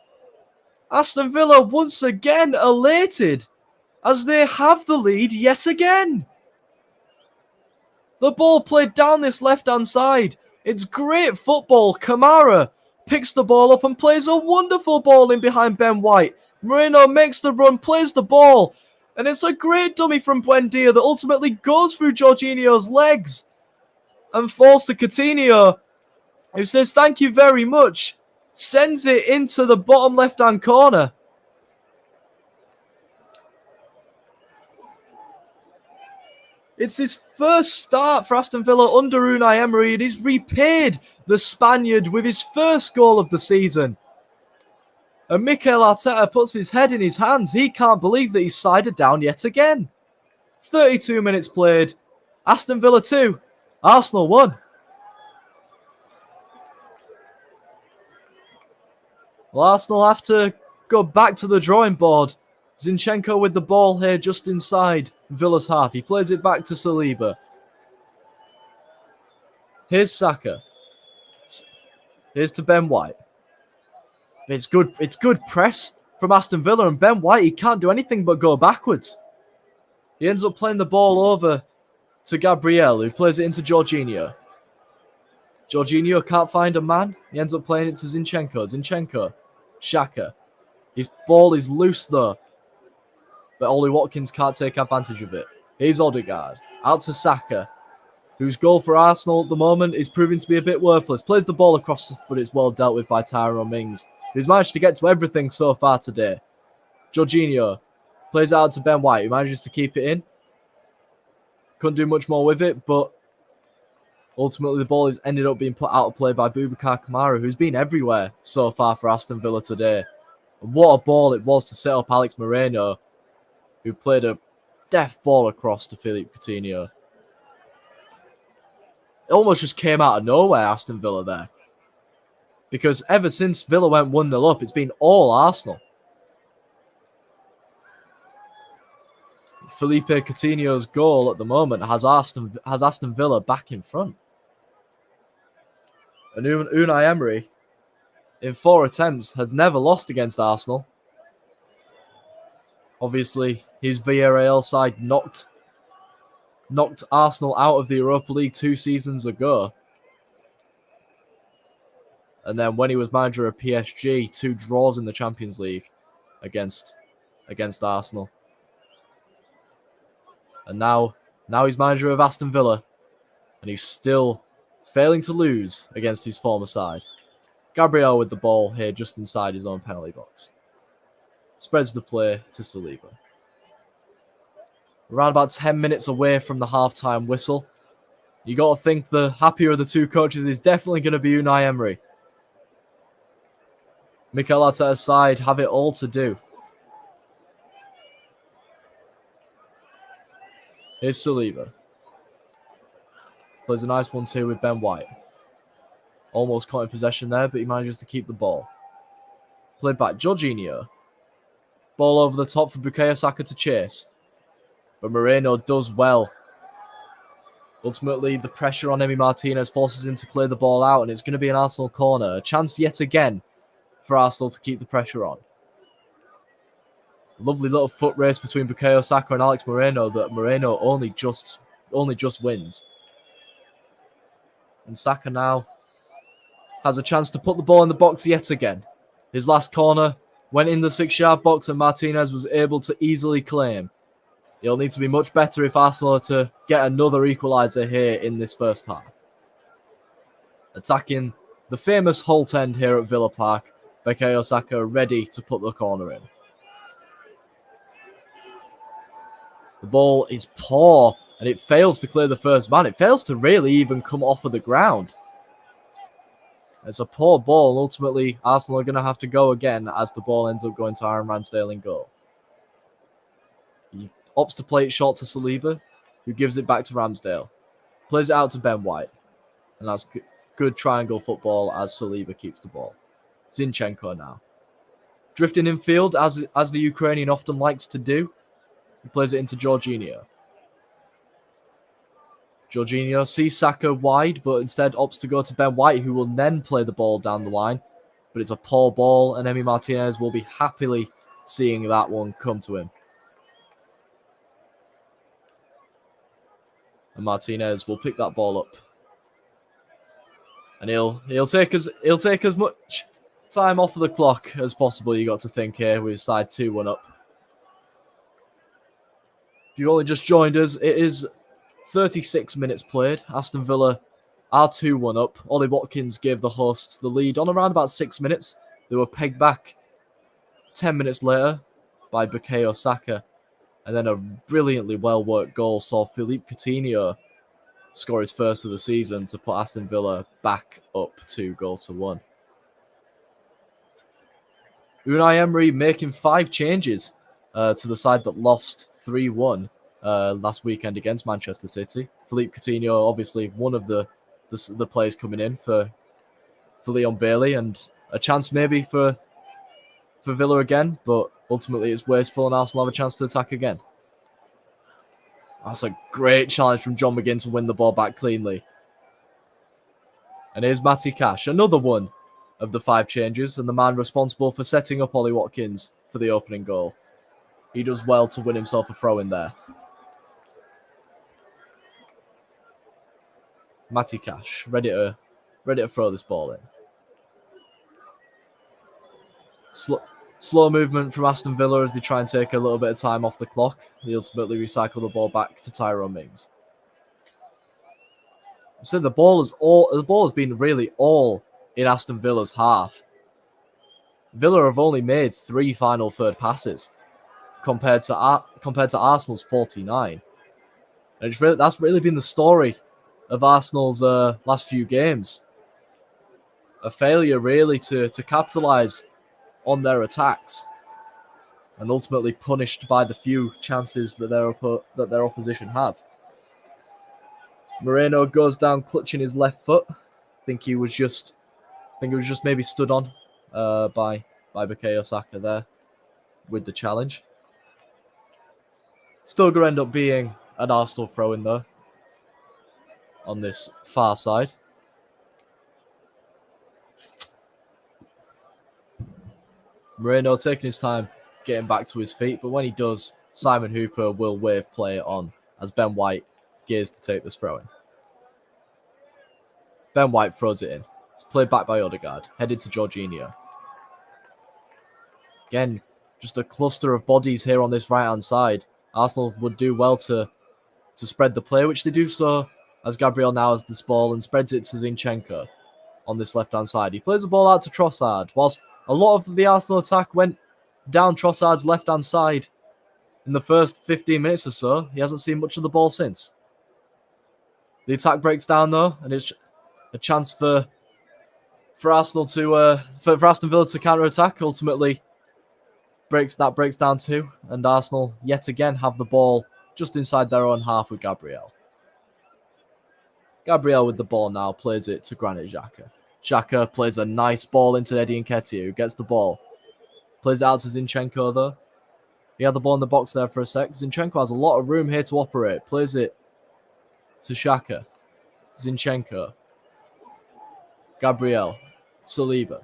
Aston Villa once again elated as they have the lead yet again. The ball played down this left-hand side. It's great football. Kamara picks the ball up and plays a wonderful ball in behind Ben White. Moreno makes the run, plays the ball. And it's a great dummy from Buendia that ultimately goes through Jorginho's legs and falls to Coutinho, who says thank you very much. Sends it into the bottom left-hand corner. It's his first start for Aston Villa under Unai Emery, and he's repaid the Spaniard with his first goal of the season. And Mikel Arteta puts his head in his hands. He can't believe that he's sided down yet again. 32 minutes played. Aston Villa 2. Arsenal 1. Well, Arsenal have to go back to the drawing board. Zinchenko with the ball here just inside Villa's half. He plays it back to Saliba. Here's Saka. Here's to Ben White. It's good press from Aston Villa, and Ben White, he can't do anything but go backwards. He ends up playing the ball over to Gabriel, who plays it into Jorginho. Jorginho can't find a man. He ends up playing it to Zinchenko. Zinchenko. Xhaka. His ball is loose though, but Ollie Watkins can't take advantage of it. Here's Odegaard. Out to Saka, whose goal for Arsenal at the moment is proving to be a bit worthless. Plays the ball across, but it's well dealt with by Tyrone Mings, who's managed to get to everything so far today. Jorginho plays out to Ben White, who manages to keep it in. Couldn't do much more with it, but ultimately the ball has ended up being put out of play by Boubacar Kamara, who's been everywhere so far for Aston Villa today. And what a ball it was to set up Alex Moreno, who played a deft ball across to Philippe Coutinho. It almost just came out of nowhere, Aston Villa there. Because ever since Villa went 1-0 up, it's been all Arsenal. Felipe Coutinho's goal at the moment has Aston Villa back in front. And Unai Emery, in 4 attempts, has never lost against Arsenal. Obviously, his Villarreal side knocked Arsenal out of the Europa League 2 seasons ago. And then when he was manager of PSG, 2 draws in the Champions League against Arsenal. And now he's manager of Aston Villa. And he's still failing to lose against his former side. Gabriel with the ball here just inside his own penalty box. Spreads the play to Saliba. Around about 10 minutes away from the half-time whistle. You got to think the happier of the two coaches is definitely going to be Unai Emery. Mikel Arteta's side have it all to do. Here's Saliba. Plays a nice 1-2 with Ben White. Almost caught in possession there, but he manages to keep the ball. Played back, Jorginho. Ball over the top for Bukayo Saka to chase. But Moreno does well. Ultimately, the pressure on Emi Martinez forces him to clear the ball out, and it's going to be an Arsenal corner. A chance yet again for Arsenal to keep the pressure on. Lovely little foot race between Bukayo Saka and Alex Moreno that Moreno only just wins. And Saka now has a chance to put the ball in the box yet again. His last corner went in the 6-yard box and Martinez was able to easily claim. It'll need to be much better if Arsenal are to get another equaliser here in this first half. Attacking the famous Holt End here at Villa Park, Bukayo Saka ready to put the corner in. The ball is poor and it fails to clear the first man. It fails to really even come off of the ground. It's a poor ball, and ultimately Arsenal are going to have to go again as the ball ends up going to Aaron Ramsdale in goal. He opts to play it short to Saliba, who gives it back to Ramsdale. Plays it out to Ben White, and that's good triangle football as Saliba keeps the ball. Zinchenko now. Drifting in field, as the Ukrainian often likes to do. He plays it into Jorginho. Jorginho sees Saka wide, but instead opts to go to Ben White, who will then play the ball down the line. But it's a poor ball, and Emi Martinez will be happily seeing that one come to him. And Martinez will pick that ball up. And he'll take as much time off of the clock as possible, you got to think here, with his side 2-1 up. If you've only just joined us, it is 36 minutes played. Aston Villa are 2-1 up. Ollie Watkins gave the hosts the lead on around about 6 minutes. They were pegged back 10 minutes later by Bukayo Saka. And then a brilliantly well-worked goal saw Philippe Coutinho score his first of the season to put Aston Villa back up 2-1. Unai Emery making 5 changes to the side that lost 3-1 last weekend against Manchester City. Philippe Coutinho, obviously one of the players coming in for Leon Bailey, and a chance maybe for Villa again, but ultimately it's wasteful and Arsenal have a chance to attack again. That's a great challenge from John McGinn to win the ball back cleanly. And here's Matty Cash, another one of the 5 changes, and the man responsible for setting up Ollie Watkins for the opening goal. He does well to win himself a throw in there. Matty Cash, ready to throw this ball in. Slow movement from Aston Villa as they try and take a little bit of time off the clock. They ultimately recycle the ball back to Tyrone Mings. So the ball has been really all in Aston Villa's half. Villa have only made 3 final third passes compared to Arsenal's 49. And that's really been the story of Arsenal's last few games. A failure really to capitalise on their attacks, and ultimately punished by the few chances that their opposition have. Moreno goes down clutching his left foot. I think it was just maybe stood on by Bukayo Saka there with the challenge. Still going to end up being an Arsenal throw-in though on this far side. Moreno taking his time getting back to his feet, but when he does, Simon Hooper will wave play on as Ben White gears to take this throw in. Ben White throws it in. It's played back by Odegaard, headed to Jorginho. Again, just a cluster of bodies here on this right-hand side. Arsenal would do well to to spread the play, which they do so as Gabriel now has this ball and spreads it to Zinchenko on this left-hand side. He plays the ball out to Trossard, whilst a lot of the Arsenal attack went down Trossard's left-hand side in the first 15 minutes or so. He hasn't seen much of the ball since. The attack breaks down, though, and it's a chance for Arsenal to for Aston Villa to counter-attack. Ultimately, breaks down too, and Arsenal yet again have the ball just inside their own half with Gabriel. Gabriel with the ball now plays it to Granit Xhaka. Xhaka plays a nice ball into Eddie Nketiah, who gets the ball. Plays it out to Zinchenko, though. He had the ball in the box there for a sec. Zinchenko has a lot of room here to operate. Plays it to Xhaka. Zinchenko. Gabriel. Saliba.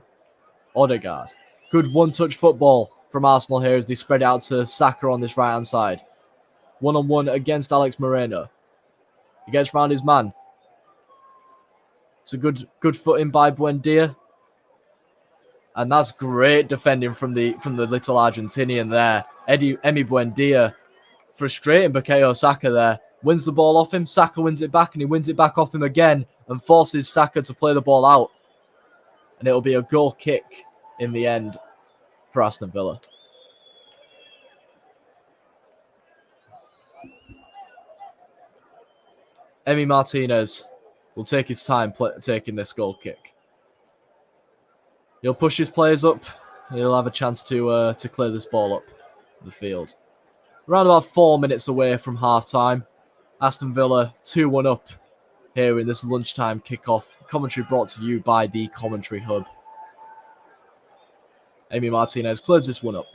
Odegaard. Good one-touch football from Arsenal here as they spread it out to Saka on this right-hand side. One-on-one against Alex Moreno. He gets round his man. It's a good foot in by Buendia. And that's great defending from the little Argentinian there. Emi Buendia frustrating Bukayo Saka there. Wins the ball off him. Saka wins it back, and he wins it back off him again and forces Saka to play the ball out. And it'll be a goal kick in the end for Aston Villa. Emi Martinez will take his time taking this goal kick. He'll push his players up. He'll have a chance to clear this ball up the field. Around about 4 minutes away from half-time. Aston Villa 2-1 up here in this lunchtime kickoff. Commentary brought to you by the Commentary Hub. Emi Martinez clears this one up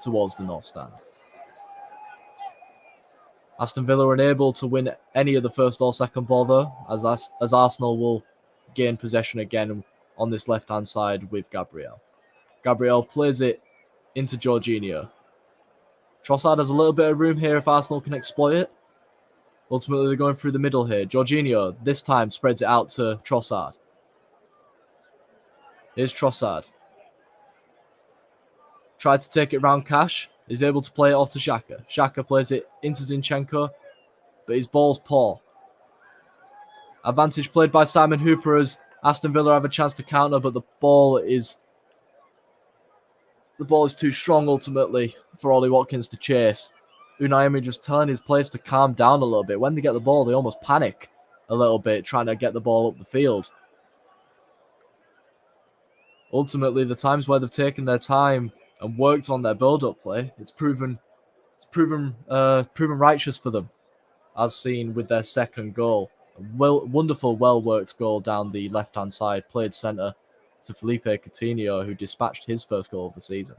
towards the north stand. Aston Villa are unable to win any of the first or second ball, though, as Arsenal will gain possession again on this left-hand side with Gabriel. Gabriel plays it into Jorginho. Trossard has a little bit of room here if Arsenal can exploit it. Ultimately, they're going through the middle here. Jorginho, this time, spreads it out to Trossard. Here's Trossard. Tried to take it round Cash. Is able to play it off to Xhaka. Xhaka plays it into Zinchenko, but his ball's poor. Advantage played by Simon Hooper as Aston Villa have a chance to counter, but the ball is too strong ultimately for Ollie Watkins to chase. Unai Emery just telling his players to calm down a little bit. When they get the ball, they almost panic a little bit, trying to get the ball up the field. Ultimately, the times where they've taken their time and worked on their build-up play, it's proven righteous for them, as seen with their second goal. A wonderful, well-worked goal down the left-hand side, played centre to Felipe Coutinho, who dispatched his first goal of the season.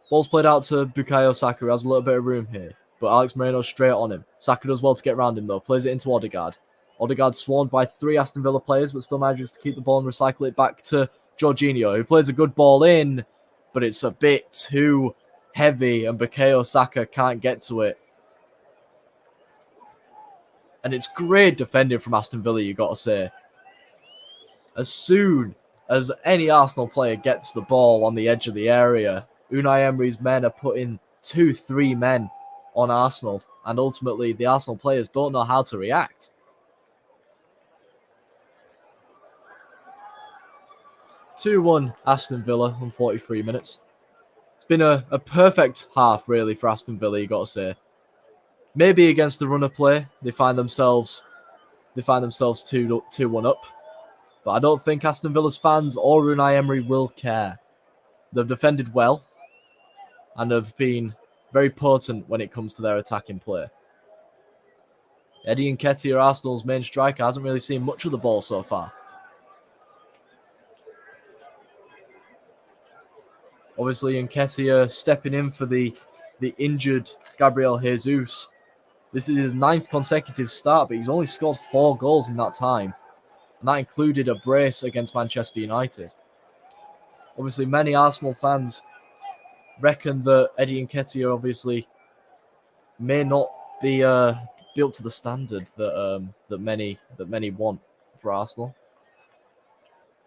Ball's played out to Bukayo Saka, who has a little bit of room here, but Alex Moreno straight on him. Saka does well to get around him, though. Plays it into Odegaard. Odegaard swarmed by 3 Aston Villa players, but still manages to keep the ball and recycle it back to Jorginho, who plays a good ball in, but it's a bit too heavy, and Bukayo Saka can't get to it. And it's great defending from Aston Villa, you got to say. As soon as any Arsenal player gets the ball on the edge of the area, Unai Emery's men are putting 2-3 men on Arsenal, and ultimately the Arsenal players don't know how to react. (2-1) Aston Villa on 43 minutes. It's been a perfect half, really, for Aston Villa, you got to say. Maybe against the run of play, they find themselves 2-1 up. But I don't think Aston Villa's fans or Unai Emery will care. They've defended well and have been very potent when it comes to their attacking play. Eddie Nketiah, Arsenal's main striker, hasn't really seen much of the ball so far. Obviously, Nketiah stepping in for the injured Gabriel Jesus. This is his 9th consecutive start, but he's only scored 4 goals in that time. And that included a brace against Manchester United. Obviously, many Arsenal fans reckon that Eddie Nketiah obviously may not be up to the standard that many want for Arsenal.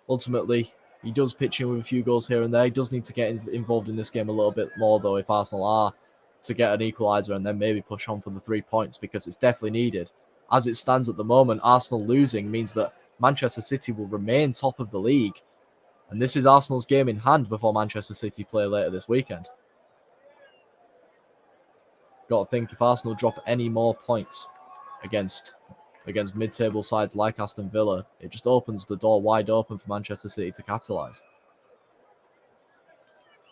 Ultimately, he does pitch in with a few goals here and there. He does need to get involved in this game a little bit more, though, if Arsenal are to get an equaliser and then maybe push on for the 3 points, because it's definitely needed. As it stands at the moment, Arsenal losing means that Manchester City will remain top of the league. And this is Arsenal's game in hand before Manchester City play later this weekend. Got to think, if Arsenal drop any more points against mid-table sides like Aston Villa, it just opens the door wide open for Manchester City to capitalise.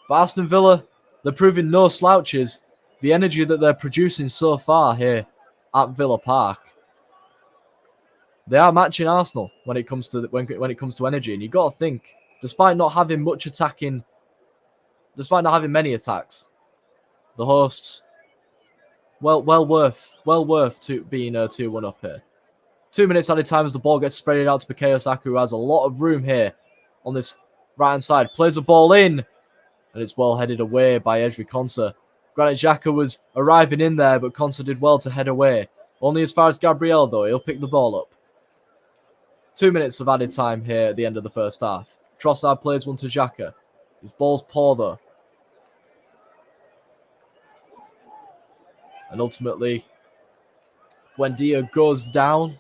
But Aston Villa, they're proving no slouches. The energy that they're producing so far here at Villa Park, they are matching Arsenal when it comes to energy. And you got to think, despite not having many attacks, the hosts, well worth being 2-1 up here. 2 minutes added time as the ball gets spreaded out to Bukayo Saka, who has a lot of room here on this right-hand side. Plays the ball in, and it's well headed away by Ezri Konsa. Granit Xhaka was arriving in there, but Konsa did well to head away. Only as far as Gabriel, though. He'll pick the ball up. 2 minutes of added time here at the end of the first half. Trossard plays one to Xhaka. His ball's poor, though. And ultimately, Buendia goes down.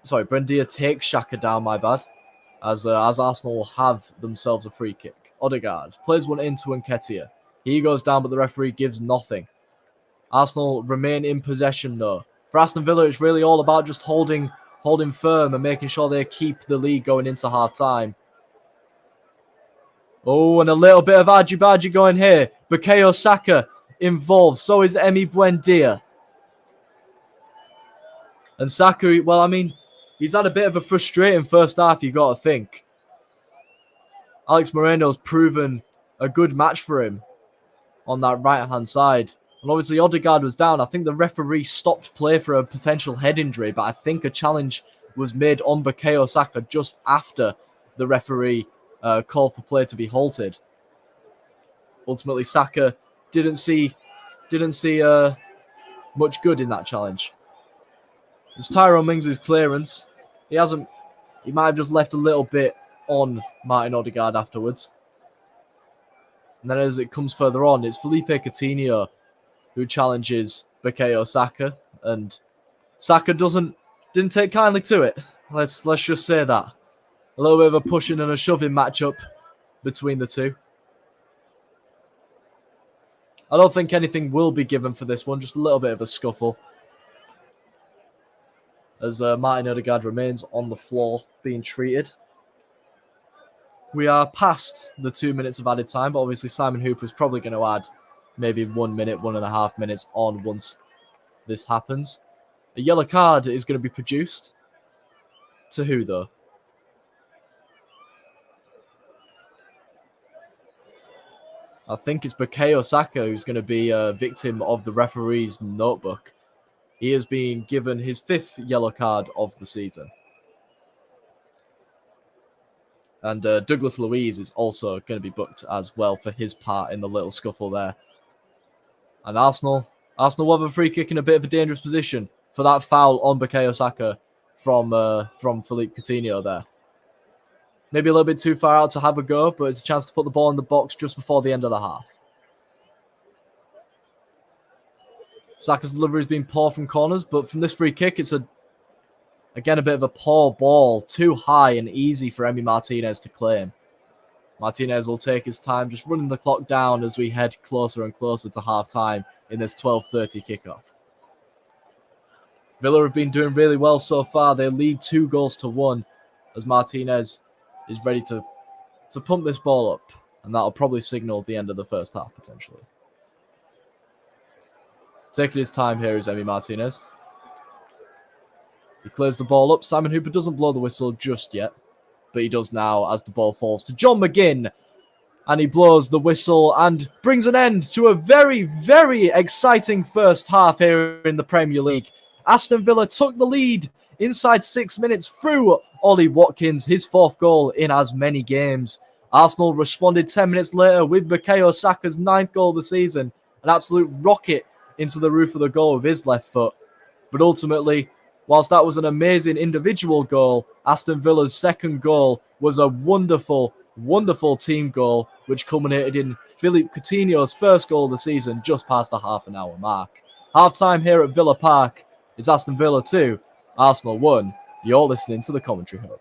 Sorry, Buendia takes Xhaka down, my bad. As Arsenal will have themselves a free kick. Odegaard plays one into Nketiah. He goes down, but the referee gives nothing. Arsenal remain in possession, though. For Aston Villa, it's really all about just holding firm and making sure they keep the lead going into half-time. Oh, and a little bit of argy-bargy going here. Bukayo Saka involved. So is Emi Buendia. And Saka, well, I mean, he's had a bit of a frustrating first half, you got to think. Alex Moreno's proven a good match for him on that right-hand side. And obviously, Odegaard was down. I think the referee stopped play for a potential head injury, but I think a challenge was made on Bukayo Saka just after the referee called for play to be halted. Ultimately, Saka didn't see much good in that challenge. It was Tyrone Mings' clearance. He might have just left a little bit on Martin Odegaard afterwards. And then as it comes further on, it's Felipe Coutinho who challenges Bukayo Saka, and Saka didn't take kindly to it. Let's just say that. A little bit of a pushing and a shoving matchup between the two. I don't think anything will be given for this one, just a little bit of a scuffle. As Martin Odegaard remains on the floor being treated. We are past the 2 minutes of added time, but obviously Simon Hooper's probably going to add maybe 1 minute, 1.5 minutes on once this happens. A yellow card is going to be produced. To who, though? I think it's Bukayo Saka who's going to be a victim of the referee's notebook. He has been given his 5th yellow card of the season. And Douglas Luiz is also going to be booked as well for his part in the little scuffle there. And Arsenal will have a free kick in a bit of a dangerous position for that foul on Bukayo Saka from Philippe Coutinho there. Maybe a little bit too far out to have a go, but it's a chance to put the ball in the box just before the end of the half. Saka's delivery has been poor from corners, but from this free kick, it's again a bit of a poor ball, too high and easy for Emi Martinez to claim. Martinez will take his time, just running the clock down as we head closer and closer to half-time in this 12:30 kickoff. Villa have been doing really well so far. They lead 2-1 as Martinez is ready to pump this ball up, and that'll probably signal the end of the first half, potentially. Taking his time here is Emi Martinez. He clears the ball up. Simon Hooper doesn't blow the whistle just yet, but he does now as the ball falls to John McGinn. And he blows the whistle and brings an end to a very, very exciting first half here in the Premier League. Aston Villa took the lead inside 6 minutes through Ollie Watkins, his 4th goal in as many games. Arsenal responded 10 minutes later with Bukayo Saka's 9th goal of the season. An absolute rocket into the roof of the goal with his left foot. But ultimately, whilst that was an amazing individual goal, Aston Villa's 2nd goal was a wonderful, wonderful team goal which culminated in Philippe Coutinho's first goal of the season just past the half-an-hour mark. Half-time here at Villa Park is Aston Villa 2, Arsenal 1. You're listening to the Commentary Hub.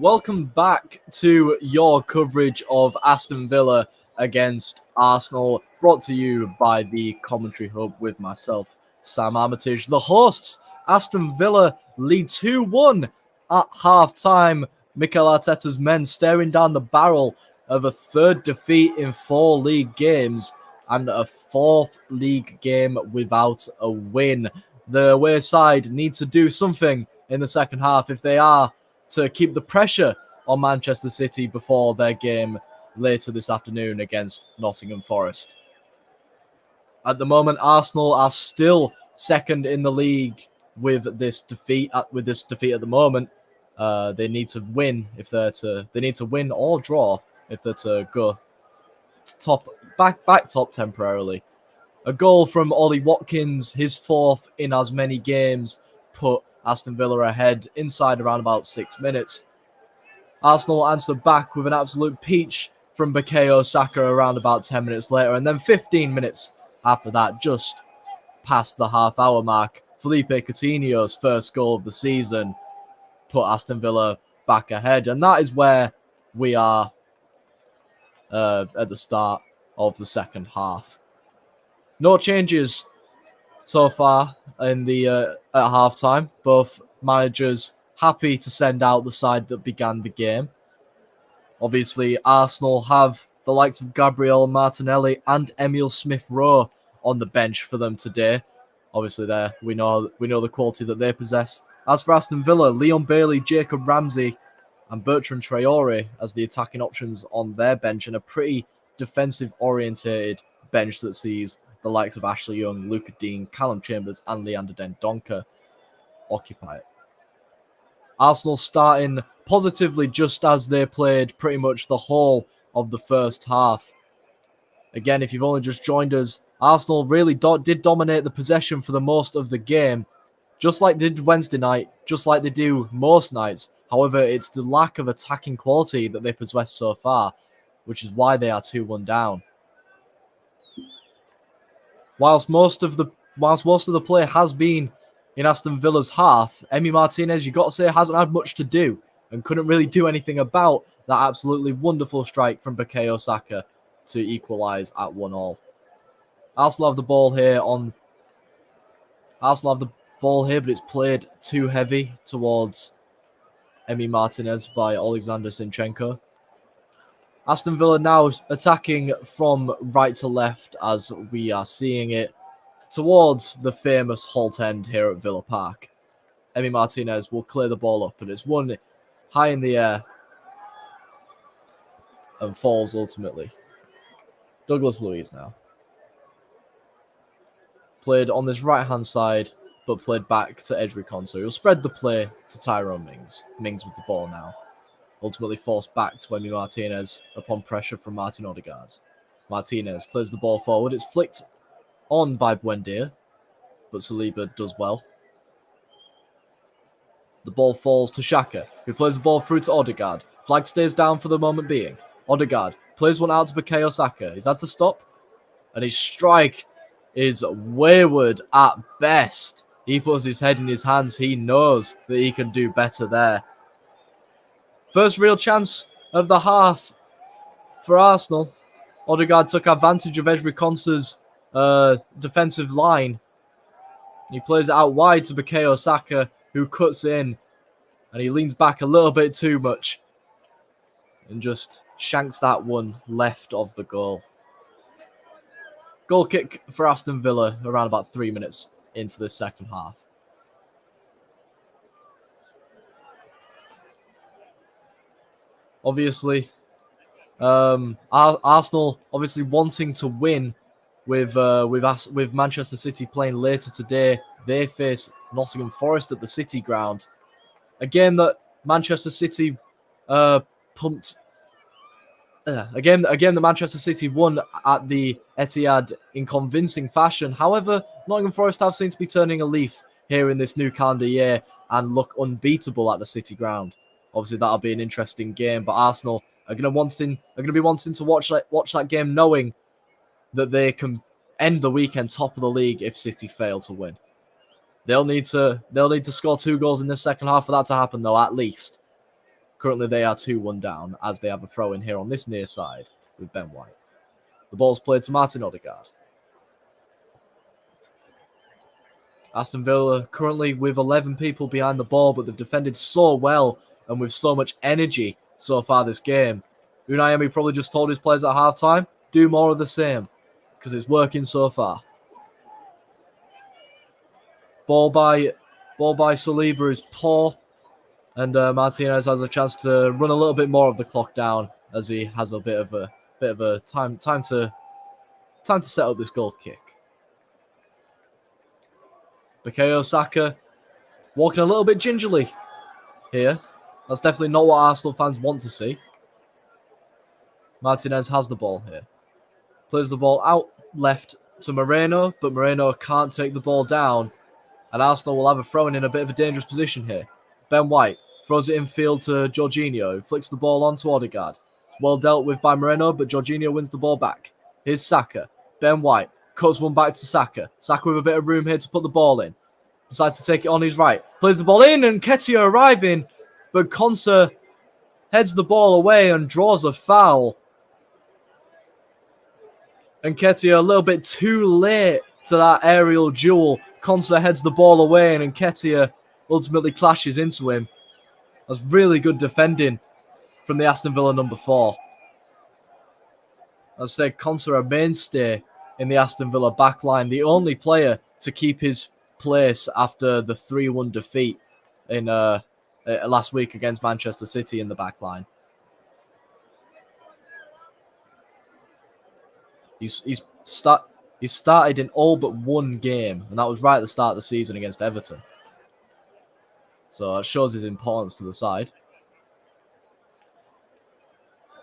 welcome back to your coverage of Aston Villa against Arsenal, brought to you by the Commentary Hub with myself, Sam Armitage. The hosts, Aston Villa, lead 2-1 at half-time. Mikel Arteta's men staring down the barrel of a third defeat in 4 league games and a 4th league game without a win. The away side need to do something in the second half if they are to keep the pressure on Manchester City before their game later this afternoon against Nottingham Forest. At the moment, Arsenal are still second in the league with this defeat. At the moment, they need to win if they're to. They need to win or draw if they're to go back top temporarily. A goal from Ollie Watkins, his 4th in as many games, put Aston Villa ahead inside around about 6 minutes. Arsenal answered back with an absolute peach from Bukayo Saka around about 10 minutes later, and then 15 minutes after that, just past the half-hour mark, Felipe Coutinho's first goal of the season put Aston Villa back ahead, and that is where we are at the start of the second half. No changes so far in the at halftime. Both managers happy to send out the side that began the game. Obviously, Arsenal have the likes of Gabriel Martinelli and Emile Smith-Rowe on the bench for them today. Obviously, there we know the quality that they possess. As for Aston Villa, Leon Bailey, Jacob Ramsey, and Bertrand Traore as the attacking options on their bench, and a pretty defensive-orientated bench that sees the likes of Ashley Young, Luca Dean, Callum Chambers, and Leander Dendoncker occupy it. Arsenal starting positively just as they played pretty much the whole of the first half. Again, if you've only just joined us, Arsenal really did dominate the possession for the most of the game, just like they did Wednesday night, just like they do most nights. However, it's the lack of attacking quality that they possess so far, which is why they are 2-1 down. Whilst most of the play has been in Aston Villa's half, Emi Martinez, you got to say, hasn't had much to do and couldn't really do anything about that absolutely wonderful strike from Bukayo Saka to equalise at 1-1. Arsenal have the ball here, but it's played too heavy towards Emi Martinez by Alexander Zinchenko. Aston Villa now attacking from right to left as we are seeing it towards the famous Holt End here at Villa Park. Emi Martinez will clear the ball up, and it's one high in the air and falls ultimately. Douglas Luiz now. Played on this right-hand side, but played back to Edri Konsa. He'll spread the play to Tyrone Mings. Mings with the ball now. Ultimately forced back to Emi Martinez upon pressure from Martin Odegaard. Martinez clears the ball forward. It's flicked on by Buendia, but Saliba does well. The ball falls to Xhaka, who plays the ball through to Odegaard. Flag stays down for the moment being. Odegaard plays one out to Bukayo Saka. He's had to stop, and his strike is wayward at best. He puts his head in his hands. He knows that he can do better there. First real chance of the half for Arsenal. Odegaard took advantage of Ezri Konsa's defensive line. He plays it out wide to Bukayo Saka, who cuts in, and he leans back a little bit too much and just shanks that one left of the goal. Goal kick for Aston Villa around about 3 minutes into the second half. Obviously, Arsenal obviously wanting to win with Manchester City playing later today. They face Nottingham Forest at the City Ground. A game that Manchester City pumped. A game that Manchester City won at the Etihad in convincing fashion. However, Nottingham Forest have seemed to be turning a leaf here in this new calendar year and look unbeatable at the City Ground. Obviously, that'll be an interesting game, but Arsenal are going to be wanting to watch that game, knowing that they can end the weekend top of the league if City fail to win. They'll need to score 2 goals in the second half for that to happen, though, at least. Currently, they are 2-1 down as they have a throw in here on this near side with Ben White. The ball's played to Martin Odegaard. Aston Villa currently with 11 people behind the ball, but they've defended so well and with so much energy so far this game. Unai Emery probably just told his players at half-time, do more of the same, because it's working so far. Ball by Saliba is poor, and Martinez has a chance to run a little bit more of the clock down as he has a bit of a time to set up this goal kick. Bukayo Saka walking a little bit gingerly here. That's definitely not what Arsenal fans want to see. Martinez has the ball here. Plays the ball out left to Moreno, but Moreno can't take the ball down. And Arsenal will have a throw in a bit of a dangerous position here. Ben White throws it infield to Jorginho, who flicks the ball on to Odegaard. It's well dealt with by Moreno, but Jorginho wins the ball back. Here's Saka. Ben White cuts one back to Saka. Saka with a bit of room here to put the ball in. Decides to take it on his right. Plays the ball in, and Nketiah arriving, but Konsa heads the ball away and draws a foul. Nketiah a little bit too late to that aerial duel. Konsa heads the ball away, and Nketiah ultimately clashes into him. That's really good defending from the Aston Villa number 4. As I said, Konsa a mainstay in the Aston Villa backline, the only player to keep his place after the 3-1 defeat in last week against Manchester City in the backline. He's started in all but one game, and that was right at the start of the season against Everton. So it shows his importance to the side.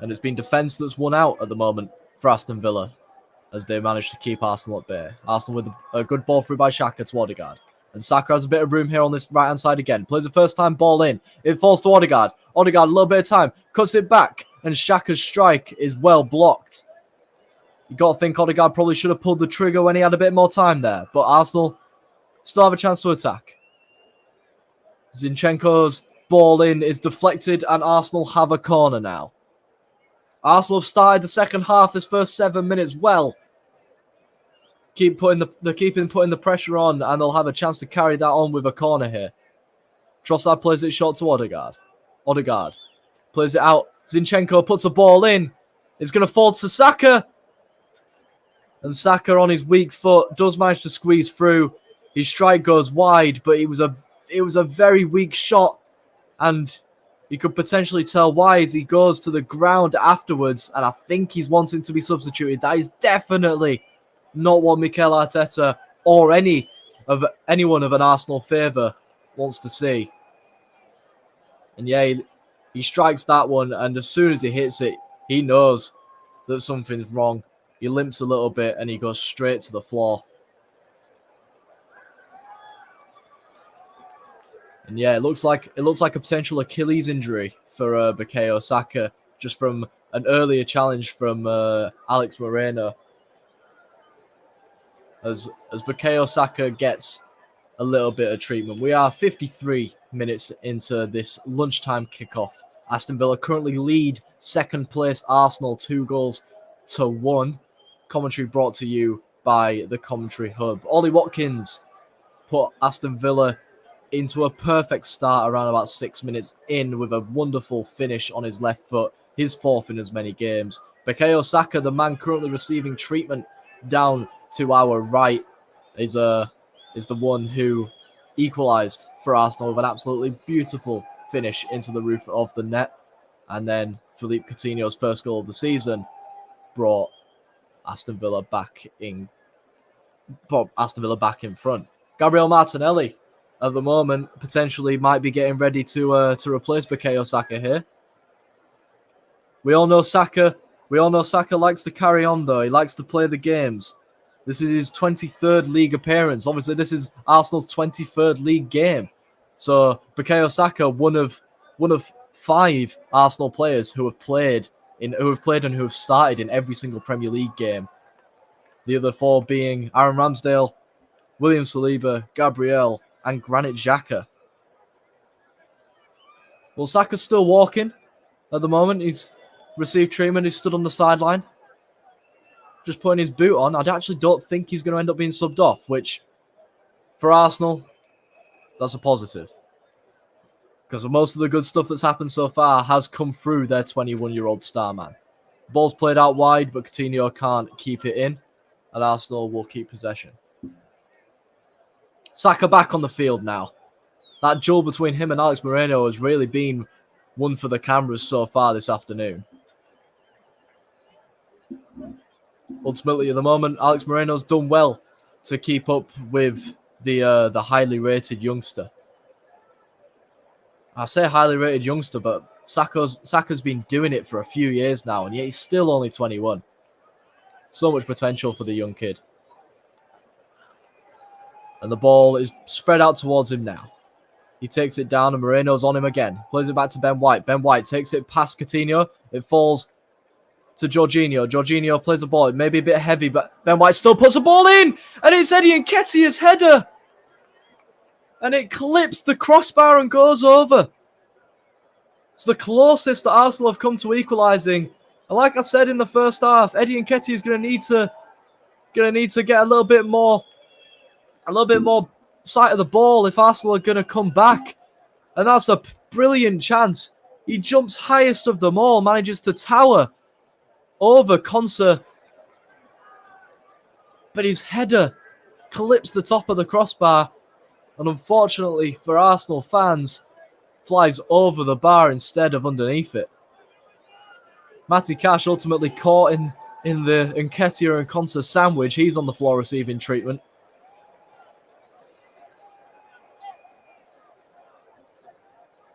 And it's been defence that's won out at the moment for Aston Villa as they managed to keep Arsenal at bay. Arsenal with a good ball through by Xhaka to Odegaard. And Saka has a bit of room here on this right-hand side again. Plays the first time ball in. It falls to Odegaard. Odegaard, a little bit of time. Cuts it back. And Xhaka's strike is well blocked. You got to think Odegaard probably should have pulled the trigger when he had a bit more time there. But Arsenal still have a chance to attack. Zinchenko's ball in is deflected and Arsenal have a corner now. Arsenal have started the second half, this first 7 minutes well. They're keeping putting the pressure on, and they'll have a chance to carry that on with a corner here. Trossard plays it short to Odegaard. Odegaard plays it out. Zinchenko puts the ball in. It's going to fall to Saka. And Saka on his weak foot does manage to squeeze through. His strike goes wide, but it was a very weak shot. And you could potentially tell why as he goes to the ground afterwards. And I think he's wanting to be substituted. That is definitely not what Mikel Arteta or anyone of an Arsenal favour wants to see. And yeah, he strikes that one, and as soon as he hits it, he knows that something's wrong. He limps a little bit, and he goes straight to the floor. And yeah, it looks like a potential Achilles injury for Bukayo Saka, just from an earlier challenge from Alex Moreno. As Bukayo Saka gets a little bit of treatment. We are 53 minutes into this lunchtime kickoff. Aston Villa currently lead second place Arsenal 2-1. Commentary brought to you by the Commentary Hub. Ollie Watkins put Aston Villa into a perfect start around about 6 minutes in with a wonderful finish on his left foot, his 4th in as many games. Bukayo Saka, the man currently receiving treatment down to our right, is the one who equalised for Arsenal with an absolutely beautiful finish into the roof of the net. And then Philippe Coutinho's first goal of the season brought Aston Villa back in front. Gabriel Martinelli at the moment potentially might be getting ready to replace Bukayo Saka here. We all know Saka likes to carry on though. He likes to play the games. This is his 23rd league appearance. Obviously, this is Arsenal's 23rd league game. So Bukayo Saka, one of 5 Arsenal players who have played and who have started in every single Premier League game. The other 4 being Aaron Ramsdale, William Saliba, Gabriel, and Granit Xhaka. Well, Saka's still walking at the moment. He's received treatment. He's stood on the sideline, just putting his boot on. I actually don't think he's going to end up being subbed off, which for Arsenal, that's a positive. Because most of the good stuff that's happened so far has come through their 21-year-old star man. The ball's played out wide, but Coutinho can't keep it in, and Arsenal will keep possession. Saka back on the field now. That duel between him and Alex Moreno has really been one for the cameras so far this afternoon. Ultimately, at the moment, Alex Moreno's done well to keep up with the highly rated youngster. I say highly rated youngster, but Saka's been doing it for a few years now, and yet he's still only 21. So much potential for the young kid. And the ball is spread out towards him now. He takes it down, and Moreno's on him again. Plays it back to Ben White. Ben White takes it past Coutinho. It falls to Jorginho. Jorginho plays the ball. It may be a bit heavy, but Ben White still puts the ball in, and it's Eddie Nketiah's header. And it clips the crossbar and goes over. It's the closest that Arsenal have come to equalising. And like I said in the first half, Eddie Nketiah is going to need to get a little bit more sight of the ball if Arsenal are going to come back. And that's a brilliant chance. He jumps highest of them all, manages to tower over Konsa. But his header clips the top of the crossbar. And unfortunately for Arsenal fans, flies over the bar instead of underneath it. Matty Cash ultimately caught in the Nketiah and Konsa sandwich. He's on the floor receiving treatment.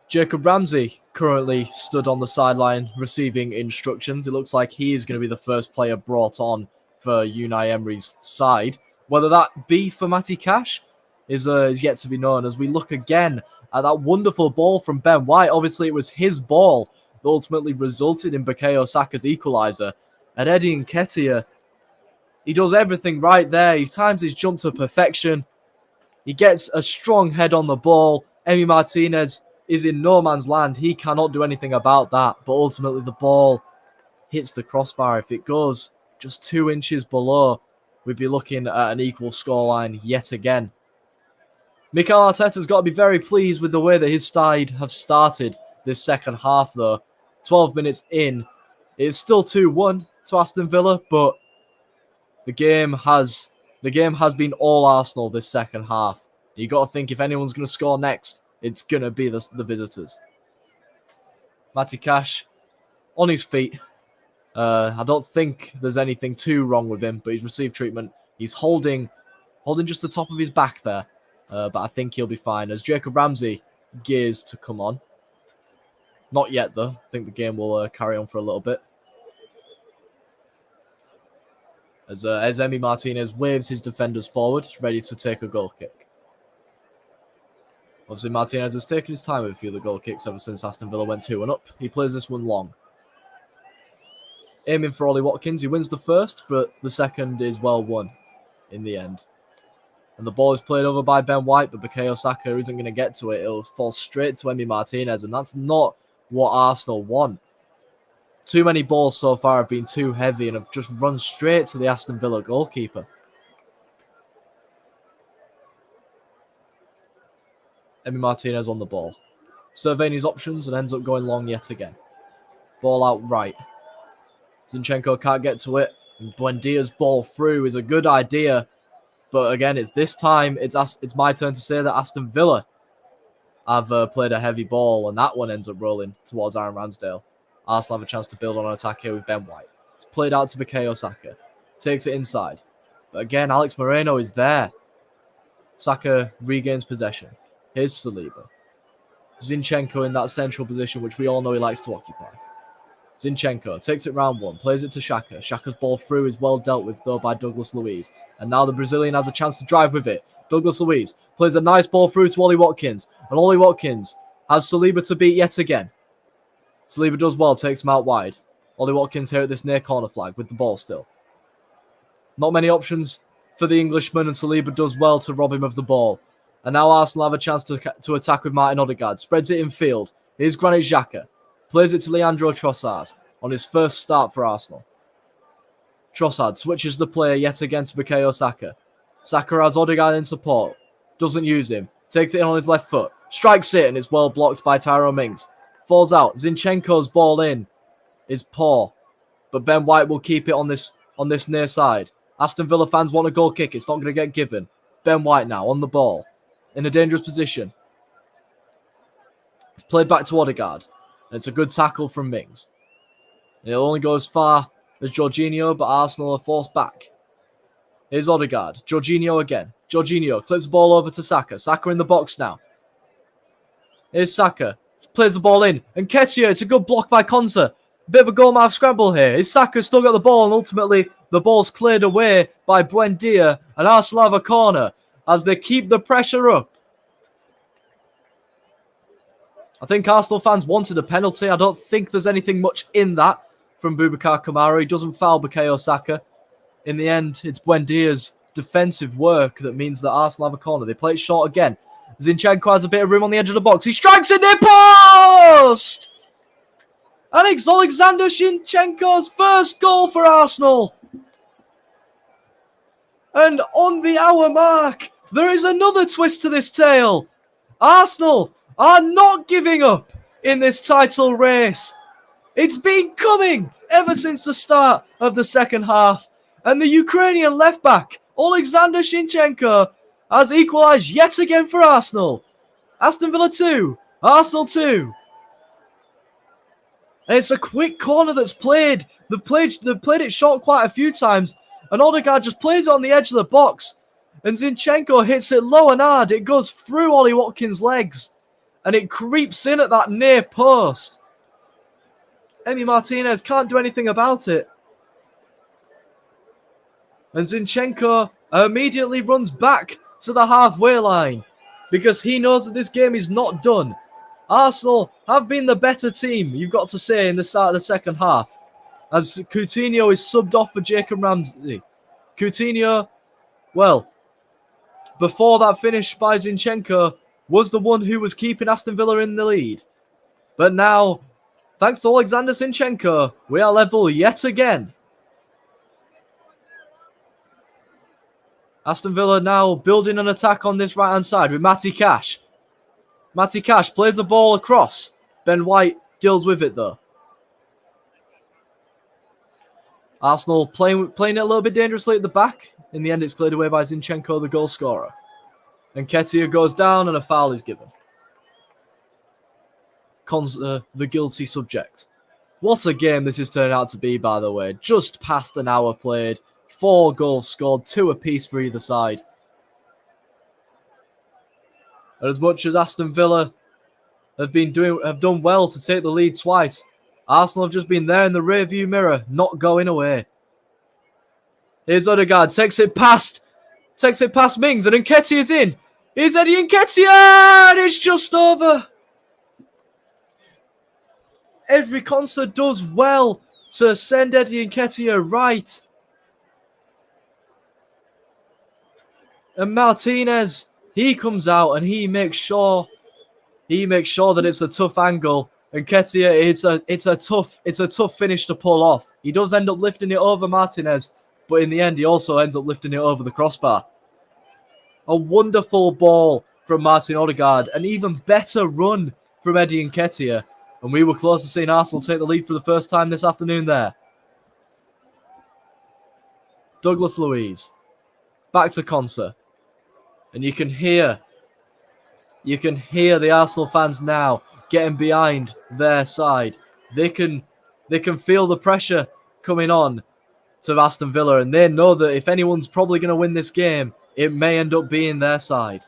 Jacob Ramsey currently stood on the sideline receiving instructions. It looks like he is going to be the first player brought on for Unai Emery's side. Whether that be for Matty Cash is yet to be known, as we look again at that wonderful ball from Ben White. Obviously, it was his ball that ultimately resulted in Bukayo Saka's equaliser. And Eddie Nketiah, he does everything right there. He times his jump to perfection. He gets a strong head on the ball. Emi Martinez is in no man's land. He cannot do anything about that. But ultimately, the ball hits the crossbar. If it goes just 2 inches below, we'd be looking at an equal scoreline yet again. Mikel Arteta's got to be very pleased with the way that his side have started this second half, though. 12 minutes in, it's still 2-1 to Aston Villa, but the game has been all Arsenal this second half. You got to think if anyone's going to score next, it's going to be the visitors. Matty Cash on his feet. I don't think there's anything too wrong with him, but he's received treatment. He's holding just the top of his back there. But I think he'll be fine as Jacob Ramsey gears to come on. Not yet, though. I think the game will carry on for a little bit. As Emi Martinez waves his defenders forward, ready to take a goal kick. Obviously, Martinez has taken his time with a few of the goal kicks ever since Aston Villa went 2-1 up. He plays this one long. Aiming for Ollie Watkins. He wins the first, but the second is well won in the end. And the ball is played over by Ben White, but Bukayo Saka isn't going to get to it. It'll fall straight to Emi Martinez, and that's not what Arsenal want. Too many balls so far have been too heavy and have just run straight to the Aston Villa goalkeeper. Emi Martinez on the ball. Surveying his options and ends up going long yet again. Ball out right. Zinchenko can't get to it. And Buendia's ball through is a good idea. But again, it's my turn to say that Aston Villa have played a heavy ball, and that one ends up rolling towards Aaron Ramsdale. Arsenal have a chance to build on an attack here with Ben White. It's played out to Bukayo Saka. Takes it inside. But again, Alex Moreno is there. Saka regains possession. Here's Saliba. Zinchenko in that central position, which we all know he likes to occupy. Zinchenko takes it round one, plays it to Xhaka. Xhaka's ball through is well dealt with, though, by Douglas Luiz. And now the Brazilian has a chance to drive with it. Douglas Luiz plays a nice ball through to Ollie Watkins. And Ollie Watkins has Saliba to beat yet again. Saliba does well, takes him out wide. Ollie Watkins here at this near corner flag with the ball still. Not many options for the Englishman, and Saliba does well to rob him of the ball. And now Arsenal have a chance to attack with Martin Odegaard. Spreads it in field. Here's Granit Xhaka. Plays it to Leandro Trossard on his first start for Arsenal. Trossard switches the player yet again to Bukayo Saka. Saka has Odegaard in support. Doesn't use him. Takes it in on his left foot. Strikes it and it's well blocked by Tyrone Mings. Falls out. Zinchenko's ball in is poor. But Ben White will keep it on this near side. Aston Villa fans want a goal kick. It's not going to get given. Ben White now on the ball. In a dangerous position. It's played back to Odegaard. And it's a good tackle from Mings. It only goes as far as Jorginho, but Arsenal are forced back. Here's Odegaard. Jorginho again. Jorginho clips the ball over to Saka. Saka in the box now. Here's Saka. Plays the ball in. And Nketiah, it's a good block by Konsa. Bit of a goal-mouth scramble here. Is Saka still got the ball, and ultimately the ball's cleared away by Buendia, and Arsenal have a corner as they keep the pressure up. I think Arsenal fans wanted a penalty. I don't think there's anything much in that from Boubacar Kamara. He doesn't foul Bukayo Saka. In the end, it's Buendia's defensive work that means that Arsenal have a corner. They play it short again. Zinchenko has a bit of room on the edge of the box. He strikes it near post! And it's Alexander Zinchenko's first goal for Arsenal. And on the hour mark, there is another twist to this tale. Arsenal are not giving up in this title race. It's been coming ever since the start of the second half. And the Ukrainian left-back, Alexander Zinchenko, has equalised yet again for Arsenal. Aston Villa 2, Arsenal 2. And it's a quick corner that's played. They've played it short quite a few times. And Odegaard just plays it on the edge of the box. And Zinchenko hits it low and hard. It goes through Ollie Watkins' legs. And it creeps in at that near post. Emi Martinez can't do anything about it. And Zinchenko immediately runs back to the halfway line. Because he knows that this game is not done. Arsenal have been the better team, you've got to say, in the start of the second half. As Coutinho is subbed off for Jacob Ramsey. Coutinho, well, before that finish by Zinchenko, was the one who was keeping Aston Villa in the lead. But now, thanks to Alexander Zinchenko, we are level yet again. Aston Villa now building an attack on this right-hand side with Matty Cash. Matty Cash plays the ball across. Ben White deals with it though. Arsenal playing it a little bit dangerously at the back. In the end, it's cleared away by Zinchenko, the goal scorer. And Nketiah goes down and a foul is given. The guilty subject. What a game this has turned out to be, by the way. Just past an hour played. 4 goals scored, 2 apiece for either side. And as much as Aston Villa have done well to take the lead twice, Arsenal have just been there in the rearview mirror, not going away. Here's Odegaard, takes it past Mings, and Nketiah's in. Here's Eddie Nketiah, and it's just over. Every concert does well to send Eddie Nketiah right. And Martinez, he comes out and he makes sure that it's a tough angle. And Nketiah, it's a tough finish to pull off. He does end up lifting it over Martinez, but in the end, he also ends up lifting it over the crossbar. A wonderful ball from Martin Odegaard, an even better run from Eddie Nketiah, and we were close to seeing Arsenal take the lead for the first time this afternoon there. Douglas Luiz, back to Konsa. And you can hear the Arsenal fans now getting behind their side. They can feel the pressure coming on to Aston Villa, and they know that if anyone's probably going to win this game, it may end up being their side.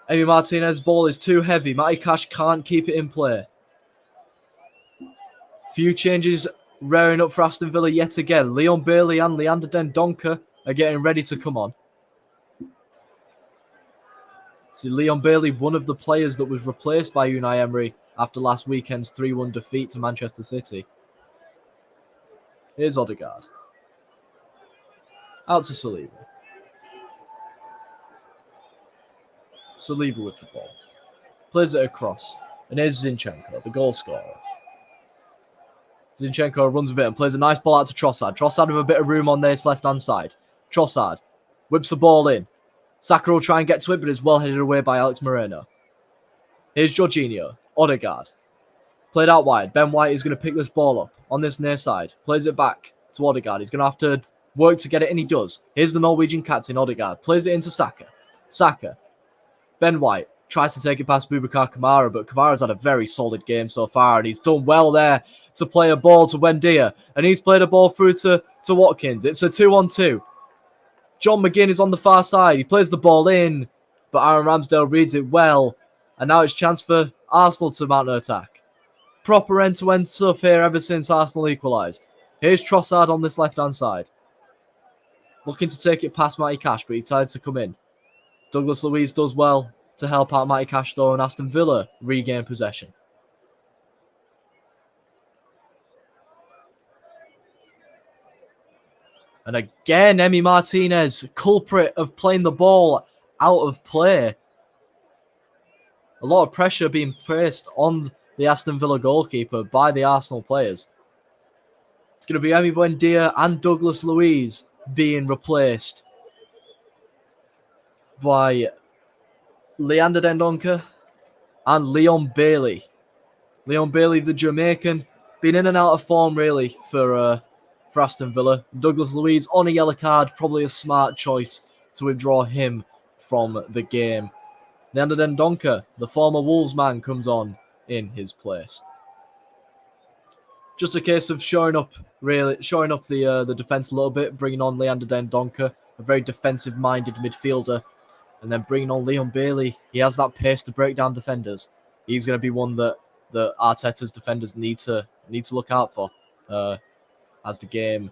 Emi Martinez's ball is too heavy. Matty Cash can't keep it in play. Few changes rearing up for Aston Villa yet again. Leon Bailey and Leander Dendoncker are getting ready to come on. See, Leon Bailey, one of the players that was replaced by Unai Emery after last weekend's 3-1 defeat to Manchester City. Here's Odegaard. Out to Saliba. Saliba with the ball. Plays it across. And here's Zinchenko, the goal scorer. Zinchenko runs with it and plays a nice ball out to Trossard. Trossard with a bit of room on this left-hand side. Trossard whips the ball in. Saka will try and get to it, but is well headed away by Alex Moreno. Here's Jorginho. Odegaard. Played out wide. Ben White is going to pick this ball up on this near side. Plays it back to Odegaard. He's going to have to work to get it, and he does. Here's the Norwegian captain, Odegaard. Plays it into Saka. Saka. Ben White tries to take it past Boubacar Kamara, but Kamara's had a very solid game so far, and he's done well there to play a ball to Wendia, and he's played a ball through to Watkins. It's a 2-on-2. John McGinn is on the far side. He plays the ball in, but Aaron Ramsdale reads it well, and now it's a chance for Arsenal to mount an attack. Proper end-to-end stuff here ever since Arsenal equalised. Here's Trossard on this left-hand side. Looking to take it past Matty Cash, but he decides to come in. Douglas Luiz does well to help out Matty Cash, though, and Aston Villa regain possession. And again, Emi Martinez, culprit of playing the ball out of play. A lot of pressure being placed on the Aston Villa goalkeeper by the Arsenal players. It's going to be Emi Buendia and Douglas Luiz being replaced by Leander Dendoncker and Leon Bailey. Leon Bailey, the Jamaican, been in and out of form really for Aston Villa. Douglas Luiz on a yellow card, probably a smart choice to withdraw him from the game. Leander Dendoncker, the former Wolves man, comes on in his place. Just a case of showing up the defence a little bit, bringing on Leander Dendoncker, a very defensive-minded midfielder, and then bringing on Leon Bailey. He has that pace to break down defenders. He's going to be one that Arteta's defenders need to look out for as the game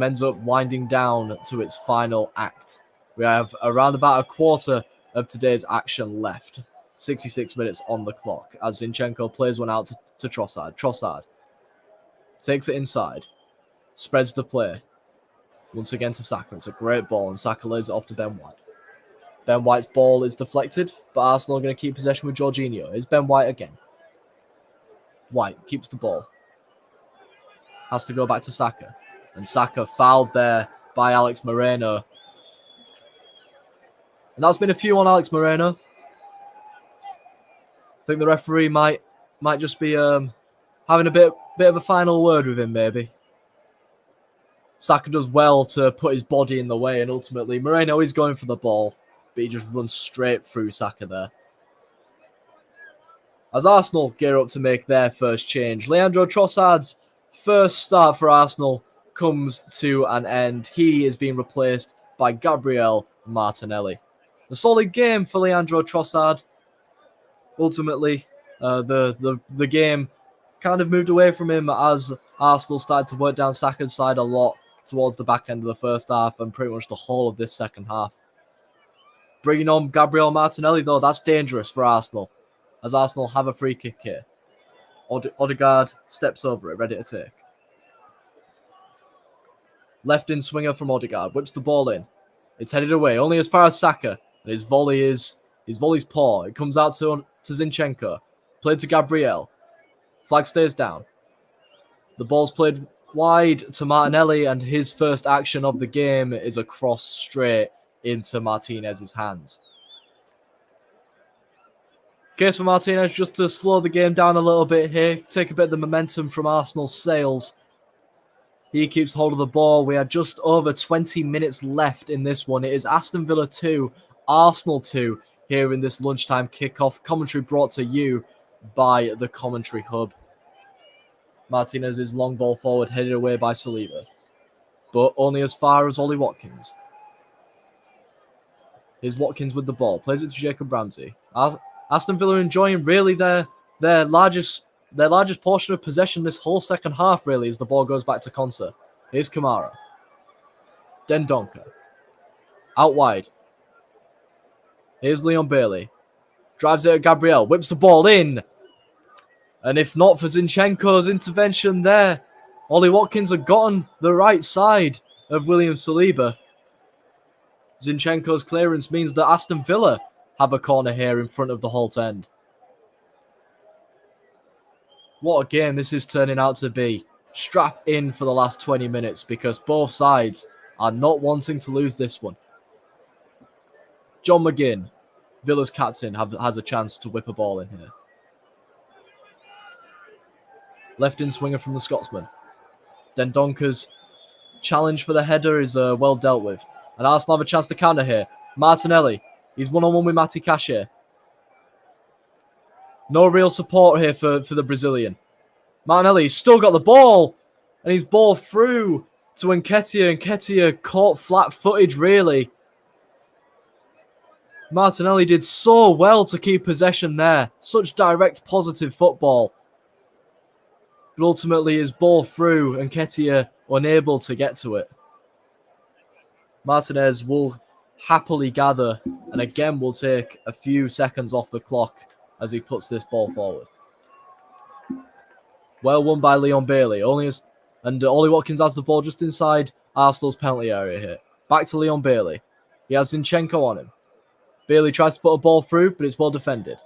ends up winding down to its final act. We have around about a quarter of today's action left. 66 minutes on the clock as Zinchenko plays one out to Trossard. Trossard takes it inside, spreads the play once again to Saka. It's a great ball, and Saka lays it off to Ben White. Ben White's ball is deflected, but Arsenal are going to keep possession with Jorginho. It's Ben White again. White keeps the ball. Has to go back to Saka. And Saka fouled there by Alex Moreno. And that's been a few on Alex Moreno. I think the referee might just be having a bit of a final word with him, maybe. Saka does well to put his body in the way, and ultimately Moreno is going for the ball, but he just runs straight through Saka there. As Arsenal gear up to make their first change, Leandro Trossard's first start for Arsenal comes to an end. He is being replaced by Gabriel Martinelli. A solid game for Leandro Trossard. Ultimately, the game kind of moved away from him as Arsenal started to work down Saka's side a lot towards the back end of the first half and pretty much the whole of this second half. Bringing on Gabriel Martinelli, though, that's dangerous for Arsenal, as Arsenal have a free kick here. Odegaard steps over it, ready to take. Left-in swinger from Odegaard, whips the ball in. It's headed away, only as far as Saka. And his volley's poor. It comes out to Zinchenko. Played to Gabriel. Flag stays down. The ball's played wide to Martinelli, and his first action of the game is a cross straight into Martinez's hands. Case for Martinez just to slow the game down a little bit here, take a bit of the momentum from Arsenal's sails. He keeps hold of the ball. We are just over 20 minutes left in this one. It is Aston Villa 2, Arsenal 2 here in this lunchtime kickoff. Commentary brought to you by the Commentary Hub. Martinez's long ball forward headed away by Saliba, but only as far as Ollie Watkins. Here's Watkins with the ball. Plays it to Jacob Ramsey. Aston Villa enjoying really their largest portion of possession this whole second half, really, as the ball goes back to Konsa. Here's Kamara. Dendoncker. Out wide. Here's Leon Bailey. Drives it at Gabriel. Whips the ball in. And if not for Zinchenko's intervention there, Ollie Watkins had gotten the right side of William Saliba. Zinchenko's clearance means that Aston Villa have a corner here in front of the Holt end. What a game this is turning out to be. Strap in for the last 20 minutes because both sides are not wanting to lose this one. John McGinn, Villa's captain, has a chance to whip a ball in here. Left-in swinger from the Scotsman. Dendonker's challenge for the header is well dealt with. And Arsenal have a chance to counter here. Martinelli, he's one-on-one with Matty Cash here. No real support here for the Brazilian. Martinelli's still got the ball. And he's ball through to Nketiah. Nketiah caught flat-footed, really. Martinelli did so well to keep possession there. Such direct, positive football. But ultimately, his ball through, and Nketiah unable to get to it. Martinez will happily gather, and again will take a few seconds off the clock as he puts this ball forward. Well won by Leon Bailey. Ollie Watkins has the ball just inside Arsenal's penalty area here. Back to Leon Bailey. He has Zinchenko on him. Bailey tries to put a ball through, but it's well defended.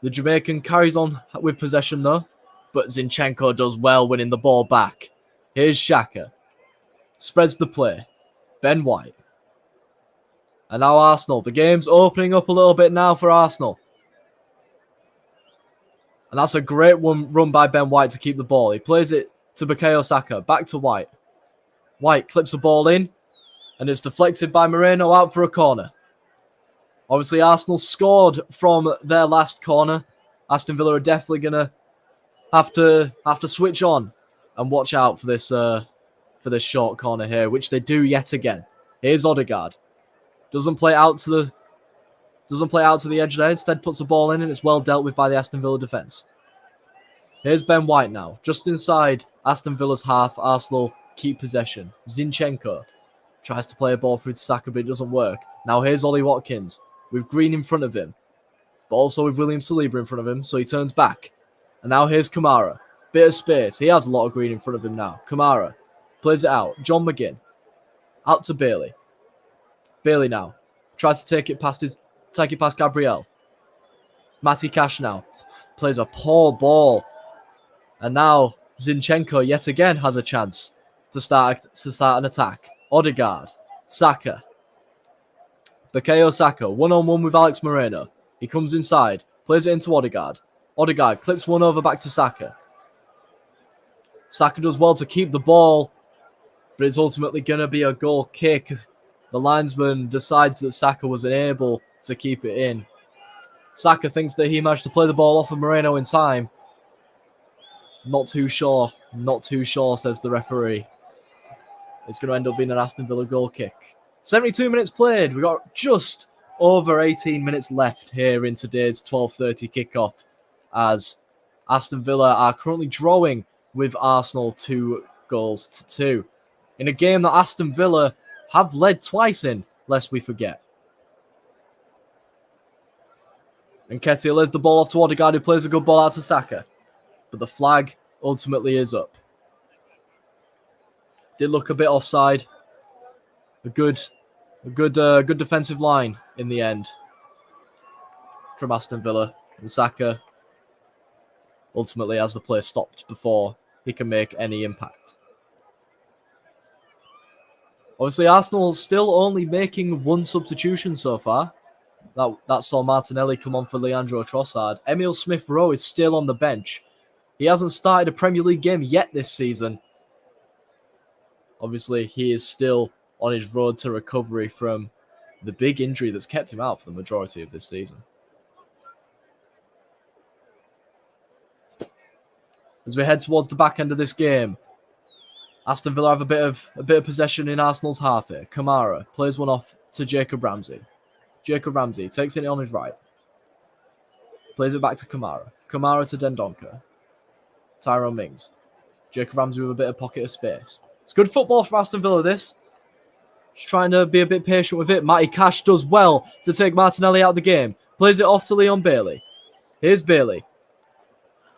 The Jamaican carries on with possession though, but Zinchenko does well winning the ball back. Here's Xhaka. Spreads the play. Ben White. And now Arsenal. The game's opening up a little bit now for Arsenal. And that's a great one run by Ben White to keep the ball. He plays it to Bukayo Saka. Back to White. White clips the ball in. And it's deflected by Moreno out for a corner. Obviously, Arsenal scored from their last corner. Aston Villa are definitely going to have to switch on and watch out for this short corner here, which they do yet again. Here's Odegaard. Doesn't play out to the edge there. Instead, puts the ball in, and it's well dealt with by the Aston Villa defence. Here's Ben White now, just inside Aston Villa's half. Arsenal keep possession. Zinchenko tries to play a ball through to Saka, but it doesn't work. Now here's Ollie Watkins with Green in front of him, but also with William Saliba in front of him, so he turns back. And now here's Kamara. Bit of space. He has a lot of green in front of him now. Kamara plays it out. John McGinn. Out to Bailey. Bailey now tries to take it past Gabriel. Matty Cash now plays a poor ball. And now Zinchenko yet again has a chance to start an attack. Odegaard. Saka. Bukayo Saka. One-on-one with Alex Moreno. He comes inside. Plays it into Odegaard. Odegaard clips one over back to Saka. Saka does well to keep the ball, but it's ultimately going to be a goal kick. The linesman decides that Saka was unable to keep it in. Saka thinks that he managed to play the ball off of Moreno in time. Not too sure, says the referee. It's going to end up being an Aston Villa goal kick. 72 minutes played. We got just over 18 minutes left here in today's 12:30 kickoff, as Aston Villa are currently drawing with Arsenal 2-2 in a game that Aston Villa have led twice in, lest we forget. And Nketiah lays the ball off to Odegaard, who plays a good ball out to Saka. But the flag ultimately is up. Did look a bit offside. A good defensive line in the end from Aston Villa. And Saka ultimately has the play stopped before he can make any impact. Obviously, Arsenal still only making one substitution so far. That saw Martinelli come on for Leandro Trossard. Emile Smith-Rowe is still on the bench. He hasn't started a Premier League game yet this season. Obviously, he is still on his road to recovery from the big injury that's kept him out for the majority of this season. As we head towards the back end of this game, Aston Villa have a bit of possession in Arsenal's half here. Kamara plays one off to Jacob Ramsey. Jacob Ramsey takes it on his right. Plays it back to Kamara. Kamara to Dendonker. Tyrone Mings. Jacob Ramsey with a bit of pocket of space. It's good football for Aston Villa, this. Just trying to be a bit patient with it. Matty Cash does well to take Martinelli out of the game. Plays it off to Leon Bailey. Here's Bailey.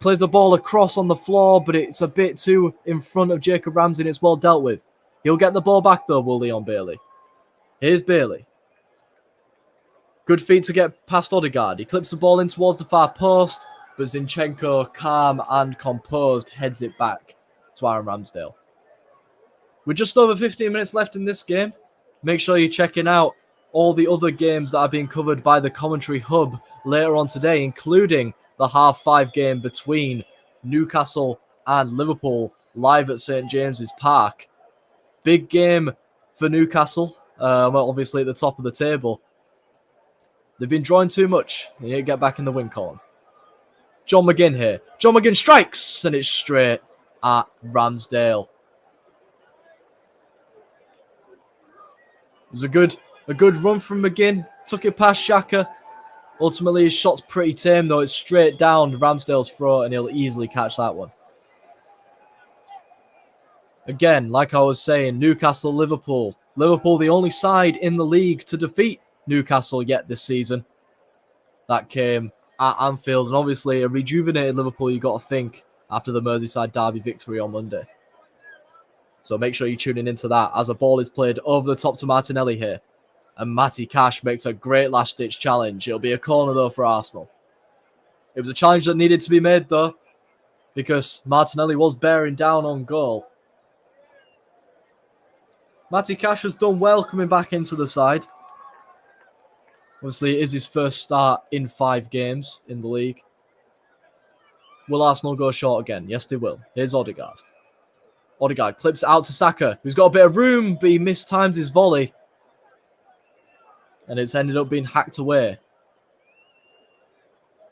Plays the ball across on the floor, but it's a bit too in front of Jacob Ramsey, and it's well dealt with. He'll get the ball back, though, will Leon Bailey. Here's Bailey. Good feet to get past Odegaard. He clips the ball in towards the far post, but Zinchenko, calm and composed, heads it back to Aaron Ramsdale. With just over 15 minutes left in this game, make sure you're checking out all the other games that are being covered by the Commentary Hub later on today, including the half-5 game between Newcastle and Liverpool live at St James's Park. Big game for Newcastle, obviously at the top of the table. They've been drawing too much. They need to get back in the win column. John McGinn here. John McGinn strikes, and it's straight at Ramsdale. It was a good run from McGinn. Took it past Xhaka. Ultimately, his shot's pretty tame, though. It's straight down Ramsdale's throat, and he'll easily catch that one. Again, like I was saying, Newcastle, Liverpool. Liverpool, the only side in the league to defeat Newcastle yet this season. That came at Anfield, and obviously a rejuvenated Liverpool, you got to think, after the Merseyside derby victory on Monday. So make sure you're tuning into that as a ball is played over the top to Martinelli here. And Matty Cash makes a great last-ditch challenge. It'll be a corner, though, for Arsenal. It was a challenge that needed to be made, though, because Martinelli was bearing down on goal. Matty Cash has done well coming back into the side. Obviously, it is his first start in 5 games in the league. Will Arsenal go short again? Yes, they will. Here's Odegaard. Odegaard clips it out to Saka, who's got a bit of room, but he mistimes his volley. And it's ended up being hacked away.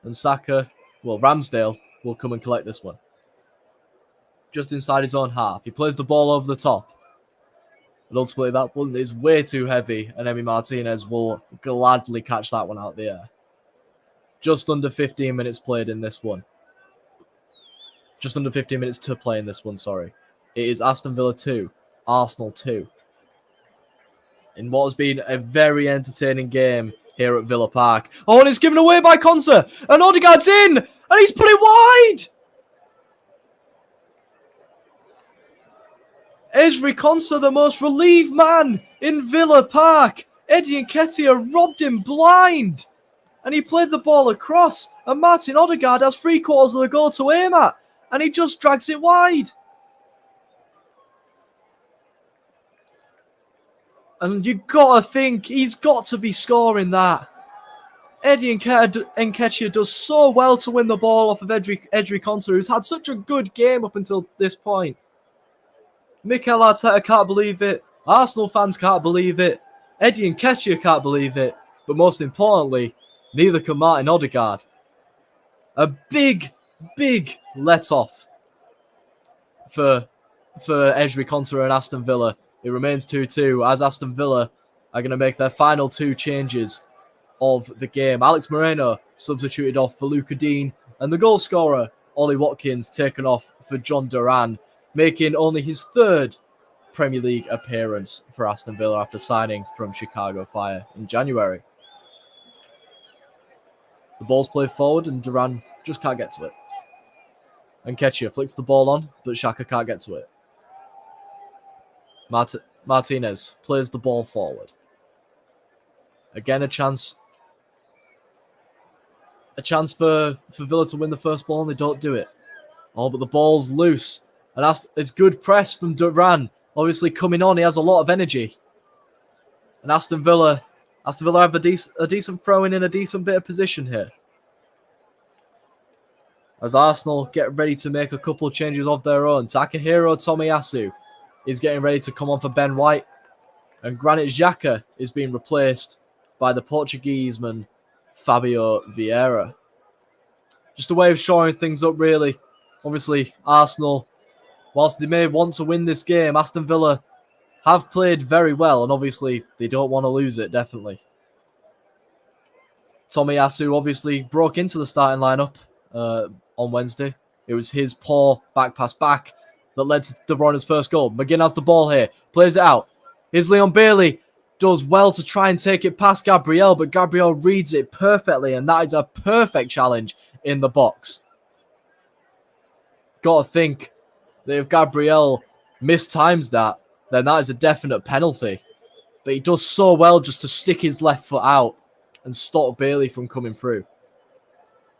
And Saka, well, Ramsdale will come and collect this one. Just inside his own half. He plays the ball over the top. But ultimately, that one is way too heavy, and Emi Martinez will gladly catch that one out of the air. Just under 15 minutes played in this one. Just under 15 minutes to play in this one, sorry. It is Aston Villa 2, Arsenal 2. In what has been a very entertaining game here at Villa Park. Oh, and it's given away by Konsa, and Odegaard's in, and he's put it wide! Ezri Konsa, the most relieved man in Villa Park. Eddie Nketiah robbed him blind. And he played the ball across. And Martin Odegaard has 3/4 of the goal to aim at. And he just drags it wide. And you got to think he's got to be scoring that. Eddie Nketiah does so well to win the ball off of Ezri Konsa, who's had such a good game up until this point. Mikel Arteta can't believe it. Arsenal fans can't believe it. Eddie Nketiah can't believe it. But most importantly, neither can Martin Odegaard. A big let-off for Ezri Konsa and Aston Villa. It remains 2-2 as Aston Villa are going to make their final 2 changes of the game. Alex Moreno substituted off for Luca Dean, and the goal scorer, Ollie Watkins, taken off for John Duran, making only his 3rd Premier League appearance for Aston Villa after signing from Chicago Fire in January. The ball's played forward and Duran just can't get to it. And Nketiah flicks the ball on, but Xhaka can't get to it. Martinez plays the ball forward. Again, a chance for Villa to win the first ball, and they don't do it. Oh, but the ball's loose. And it's good press from Duran. Obviously coming on, he has a lot of energy. And Aston Villa have a decent throw-in a decent bit of position here. As Arsenal get ready to make a couple of changes of their own. Takahiro Tomiyasu is getting ready to come on for Ben White. And Granit Xhaka is being replaced by the Portuguese man Fabio Vieira. Just a way of shoring things up, really. Obviously, Arsenal, whilst they may want to win this game, Aston Villa have played very well, and obviously they don't want to lose it, definitely. Tomiyasu obviously broke into the starting lineup on Wednesday. It was his poor back pass back that led to De Bruyne's first goal. McGinn has the ball here, plays it out. Here's Leon Bailey, does well to try and take it past Gabriel, but Gabriel reads it perfectly, and that is a perfect challenge in the box. Got to think that if Gabriel mistimes that, then that is a definite penalty. But he does so well just to stick his left foot out and stop Bailey from coming through.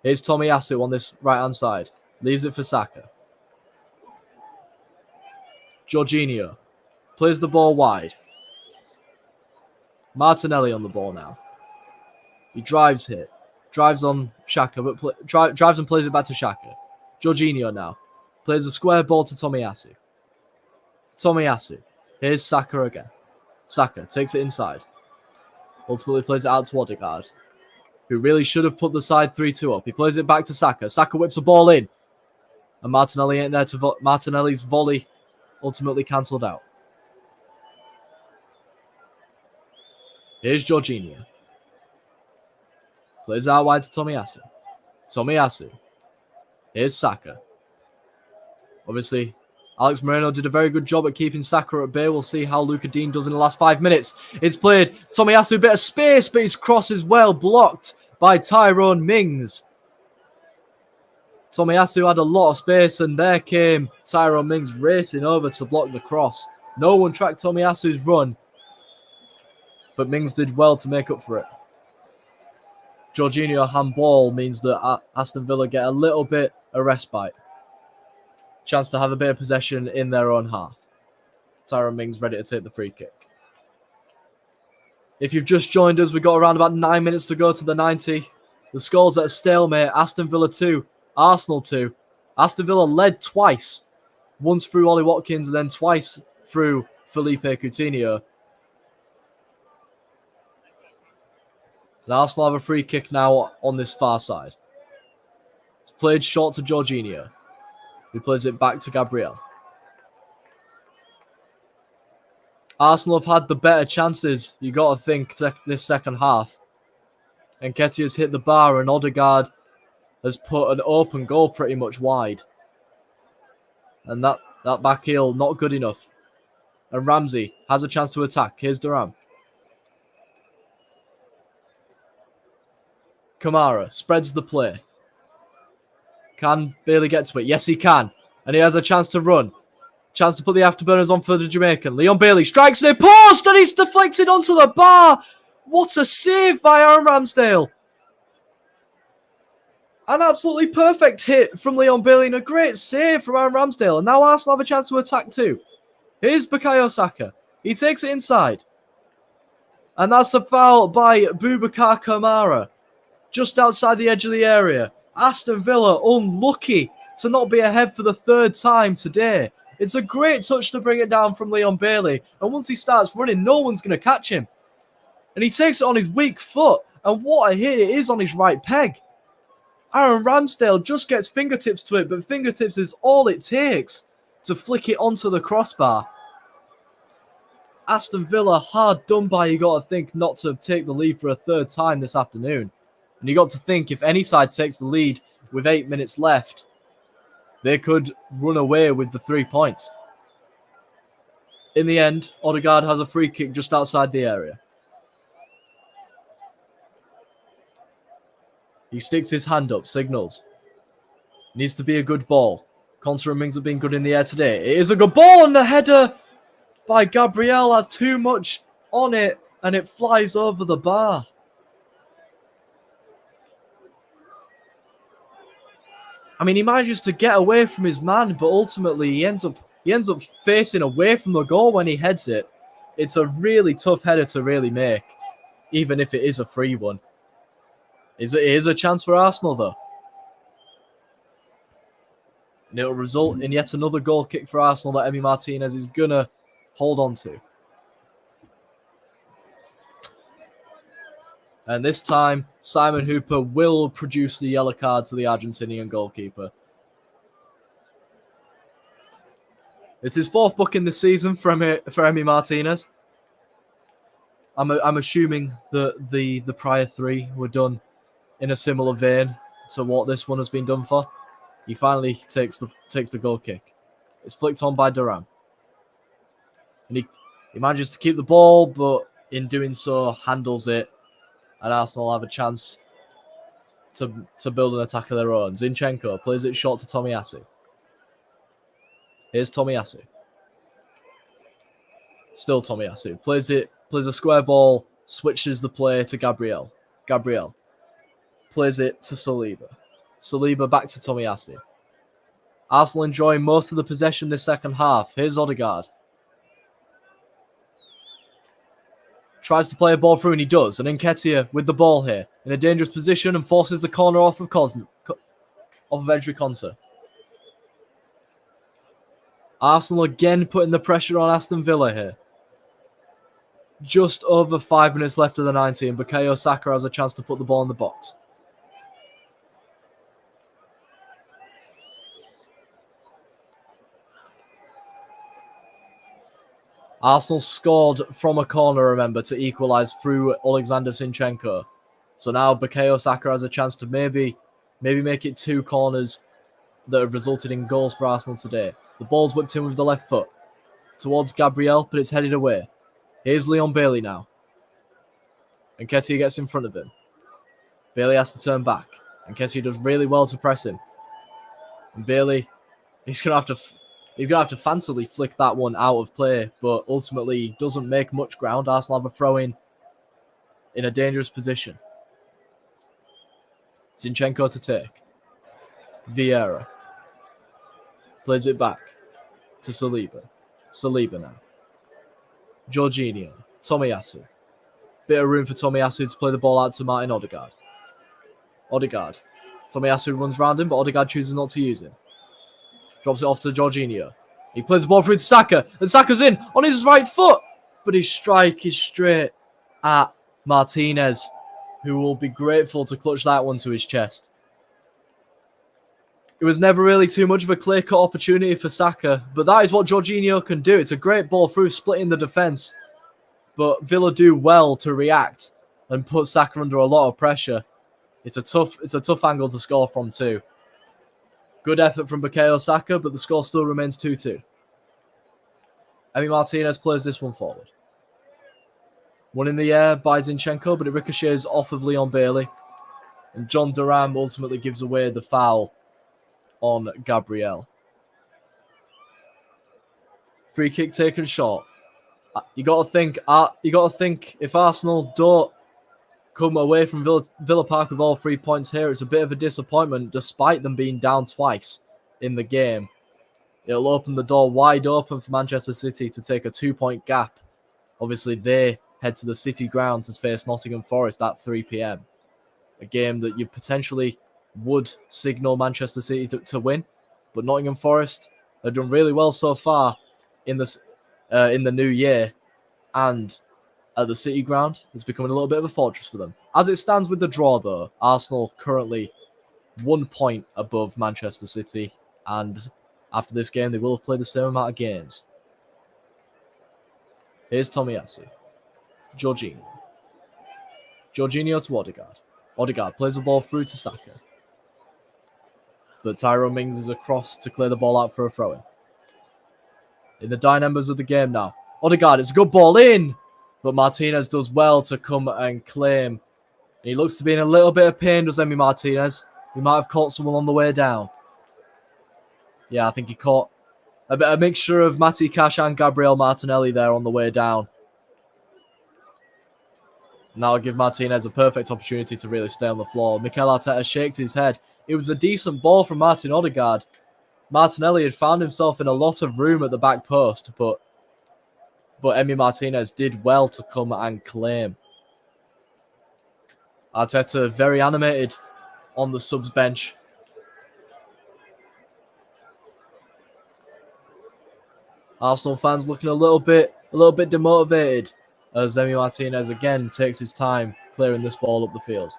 Here's Tomiyasu on this right-hand side. Leaves it for Saka. Jorginho plays the ball wide. Martinelli on the ball now. He drives here. Drives on Xhaka, but drives and plays it back to Xhaka. Jorginho now. Plays a square ball to Tomiyasu. Tomiyasu. Here's Saka again. Saka takes it inside. Ultimately plays it out to Odegaard, who really should have put the side 3-2 up. He plays it back to Saka. Saka whips the ball in. And Martinelli ain't there to Martinelli's volley ultimately cancelled out. Here's Jorginho. Plays out wide to Tomiyasu. Tomiyasu. Here's Saka. Obviously, Alex Moreno did a very good job at keeping Saka at bay. We'll see how Luka Dean does in the last 5 minutes. It's played. Tomiyasu, a bit of space, but his cross is well blocked by Tyrone Mings. Tomiyasu had a lot of space, and there came Tyrone Mings racing over to block the cross. No one tracked Tomiyasu's run, but Mings did well to make up for it. Jorginho handball means that Aston Villa get a little bit of respite. Chance to have a bit of possession in their own half. Tyrone Mings ready to take the free kick. If you've just joined us, we've got around about 9 minutes to go to the 90. The score's at a stalemate. Aston Villa 2, Arsenal 2. Aston Villa led twice. Once through Ollie Watkins and then twice through Felipe Coutinho. And Arsenal have a free kick now on this far side. It's played short to Jorginho, who plays it back to Gabriel. Arsenal have had the better chances, you got to think, this second half. And Nketiah's hit the bar, and Odegaard has put an open goal pretty much wide. And that back heel, not good enough. And Ramsey has a chance to attack. Here's Thuram. Kamara spreads the play. Can Bailey get to it? Yes, he can. And he has a chance to run. Chance to put the afterburners on for the Jamaican. Leon Bailey strikes the post and he's deflected onto the bar. What a save by Aaron Ramsdale. An absolutely perfect hit from Leon Bailey and a great save from Aaron Ramsdale. And now Arsenal have a chance to attack too. Here's Bukayo Saka. He takes it inside. And that's a foul by Boubacar Kamara. Just outside the edge of the area. Aston Villa unlucky to not be ahead for the third time today. It's a great touch to bring it down from Leon Bailey. And once he starts running, no one's going to catch him. And he takes it on his weak foot. And what a hit it is on his right peg. Aaron Ramsdale just gets fingertips to it, but fingertips is all it takes to flick it onto the crossbar. Aston Villa hard done by, you got to think, not to take the lead for a third time this afternoon. And you got to think if any side takes the lead with 8 minutes left, they could run away with the 3 points. In the end, Odegaard has a free kick just outside the area. He sticks his hand up, signals. Needs to be a good ball. Konsa and Mings have been good in the air today. It is a good ball, and the header by Gabriel has too much on it, and it flies over the bar. I mean, he manages to get away from his man, but ultimately he ends up facing away from the goal when he heads it. It's a really tough header to really make, even if it is a free one. It is a chance for Arsenal, though. And it'll result in yet another goal kick for Arsenal that Emi Martinez is going to hold on to. And this time, Simon Hooper will produce the yellow card to the Argentinian goalkeeper. It's his fourth booking this season for Emi Martinez. I'm assuming that the prior three were done in a similar vein to what this one has been done for. He finally takes the goal kick. It's flicked on by Thuram. And he manages to keep the ball, but in doing so, handles it. And Arsenal have a chance to build an attack of their own. Zinchenko plays it short to Tomiyasu. Here's Tomiyasu. Still Tomiyasu. Plays a square ball, switches the play to Gabriel. Gabriel plays it to Saliba. Saliba back to Tomiyasu. Arsenal enjoying most of the possession this second half. Here's Odegaard. Tries to play a ball through and he does. And Nketiah with the ball here in a dangerous position and forces the corner off of Edry Konsa. Arsenal again putting the pressure on Aston Villa here. Just over 5 minutes left of the 90 and Bukayo Saka has a chance to put the ball in the box. Arsenal scored from a corner, remember, to equalise through Alexander Zinchenko. So now Bukayo Saka has a chance to maybe make it 2 corners that have resulted in goals for Arsenal today. The ball's whipped in with the left foot towards Gabriel, but it's headed away. Here's Leon Bailey now. And Nketiah gets in front of him. Bailey has to turn back. And Nketiah does really well to press him. And Bailey, he's gonna have to fancily flick that one out of play, but ultimately doesn't make much ground. Arsenal have a throw in a dangerous position. Zinchenko to take. Vieira plays it back to Saliba. Saliba now. Jorginho. Tomiyasu. Bit of room for Tomiyasu to play the ball out to Martin Odegaard. Odegaard. Tomiyasu runs round him, but Odegaard chooses not to use him. Drops it off to Jorginho. He plays the ball through to Saka. And Saka's in on his right foot. But his strike is straight at Martinez, who will be grateful to clutch that one to his chest. It was never really too much of a clear-cut opportunity for Saka, but that is what Jorginho can do. It's a great ball through, splitting the defence. But Villa do well to react and put Saka under a lot of pressure. It's a tough angle to score from too. Good effort from Bukayo Saka, but the score still remains 2-2. Emi Martinez plays this one forward. One in the air by Zinchenko, but it ricochets off of Leon Bailey. And John Duran ultimately gives away the foul on Gabriel. Free kick taken short. You got to think if Arsenal don't come away from Villa Park with all 3 points here, it's a bit of a disappointment despite them being down twice in the game. It'll open the door wide open for Manchester City to take a 2-point gap. Obviously, they head to the City ground to face Nottingham Forest at 3 p.m. A game that you potentially would signal Manchester City to win, but Nottingham Forest have done really well so far in the new year, and at the City ground, it's becoming a little bit of a fortress for them. As it stands with the draw, though, Arsenal currently 1 point above Manchester City, and after this game, they will have played the same amount of games. Here's Tomiyasu. Jorginho. Jorginho to Odegaard. Odegaard plays the ball through to Saka. But Tyrone Mings is across to clear the ball out for a throw-in. In the dynamos of the game now. Odegaard, it's a good ball in! But Martinez does well to come and claim. He looks to be in a little bit of pain, does Emi Martinez? He might have caught someone on the way down. Yeah, I think he caught a mixture of Matty Cash and Gabriel Martinelli there on the way down. And that'll give Martinez a perfect opportunity to really stay on the floor. Mikel Arteta shakes his head. It was a decent ball from Martin Odegaard. Martinelli had found himself in a lot of room at the back post, but Emi Martinez did well to come and claim. Arteta very animated on the subs bench. Arsenal fans looking a little bit demotivated as Emi Martinez again takes his time clearing this ball up the field.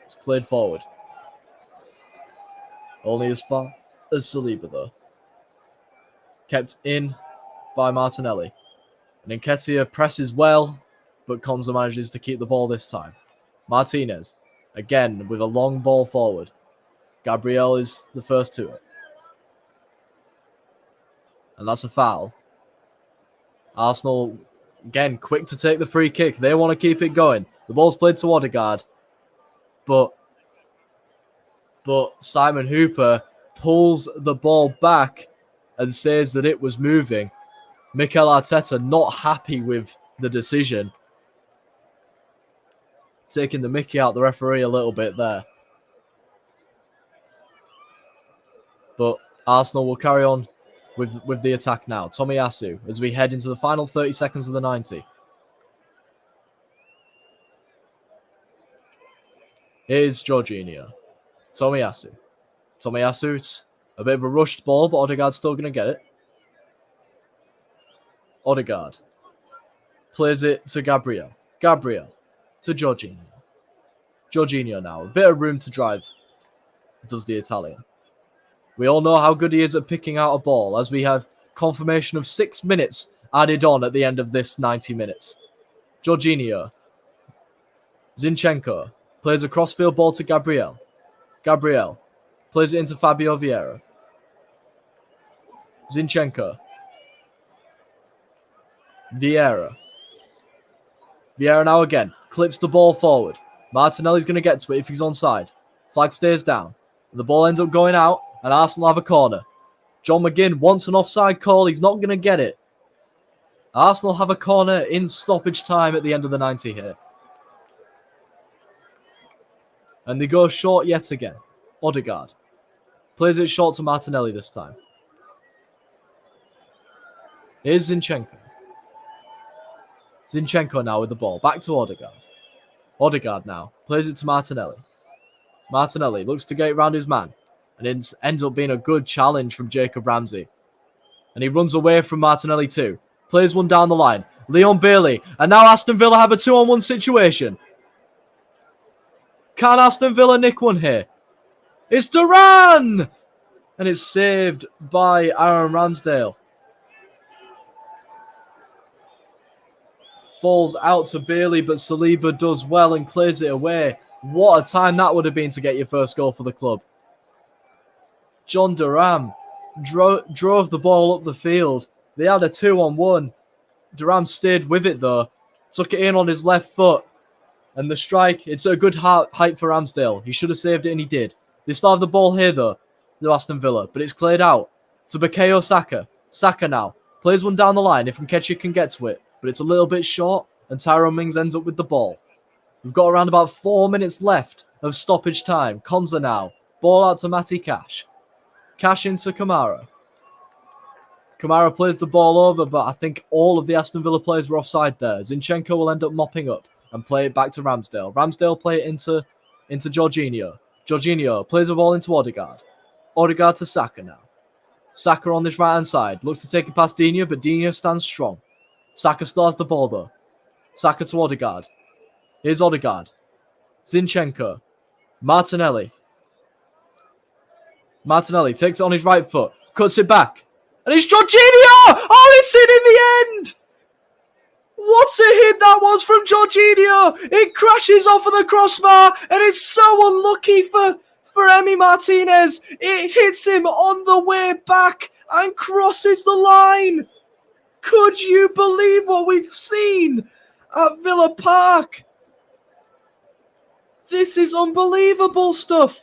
It's cleared forward. Only as far as Saliba, though. Kept in by Martinelli. And Nketiah presses well, but Konsa manages to keep the ball this time. Martinez, again, with a long ball forward. Gabriel is the first to it. And that's a foul. Arsenal, again, quick to take the free kick. They want to keep it going. The ball's played to Odegaard. But Simon Hooper pulls the ball back and says that it was moving. Mikel Arteta not happy with the decision. taking the mickey out the referee a little bit there. But Arsenal will carry on with the attack now. Tomiyasu as we head into the final 30 seconds of the 90. Here's Jorginho. Tomiyasu. Tomiyasu, it's a bit of a rushed ball, but Odegaard's still going to get it. Odegaard plays it to Gabriel. Gabriel to Jorginho. Jorginho now. A bit of room to drive, does the Italian. We all know how good he is at picking out a ball, as we have confirmation of 6 minutes added on at the end of this 90 minutes. Jorginho. Zinchenko plays a crossfield ball to Gabriel. Gabriel plays it into Fabio Vieira. Zinchenko. Vieira. Vieira now again. Clips the ball forward. Martinelli's going to get to it if he's onside. Flag stays down. The ball ends up going out, and Arsenal have a corner. John McGinn wants an offside call. He's not going to get it. Arsenal have a corner in stoppage time at the end of the 90 here. And they go short yet again. Odegaard plays it short to Martinelli this time. Here's Zinchenko. Zinchenko now with the ball. Back to Odegaard. Odegaard now plays it to Martinelli. Martinelli looks to get around his man. And it ends up being a good challenge from Jacob Ramsey. And he runs away from Martinelli too. Plays one down the line. Leon Bailey. And now Aston Villa have a 2-on-1 situation. Can Aston Villa nick one here? It's Duran! And it's saved by Aaron Ramsdale. Falls out to Bailey, but Saliba does well and clears it away. What a time that would have been to get your first goal for the club. John Duran drove the ball up the field. They had a 2-on-1. Duran stayed with it though. Took it in on his left foot. And the strike, it's a good height for Ramsdale. He should have saved it and he did. They still have the ball here though, to Aston Villa. But it's cleared out to Bukayo Saka. Saka now plays one down the line if Nketiah can get to it. But it's a little bit short and Tyrone Mings ends up with the ball. We've got around about 4 minutes left of stoppage time. Konza now. Ball out to Matty Cash. Cash into Kamara. Kamara plays the ball over, but I think all of the Aston Villa players were offside there. Zinchenko will end up mopping up and play it back to Ramsdale. Ramsdale play it into Jorginho. Jorginho plays the ball into Odegaard. Odegaard to Saka now. Saka on this right-hand side. Looks to take it past Digne, but Digne stands strong. Saka still has the ball though. Saka to Odegaard. Here's Odegaard. Zinchenko. Martinelli. Martinelli takes it on his right foot. Cuts it back. And it's Jorginho! Oh, it's in the end! What a hit that was from Jorginho! It crashes off of the crossbar, and it's so unlucky for Emi Martinez. It hits him on the way back and crosses the line. Could you believe what we've seen at Villa Park? This is unbelievable stuff.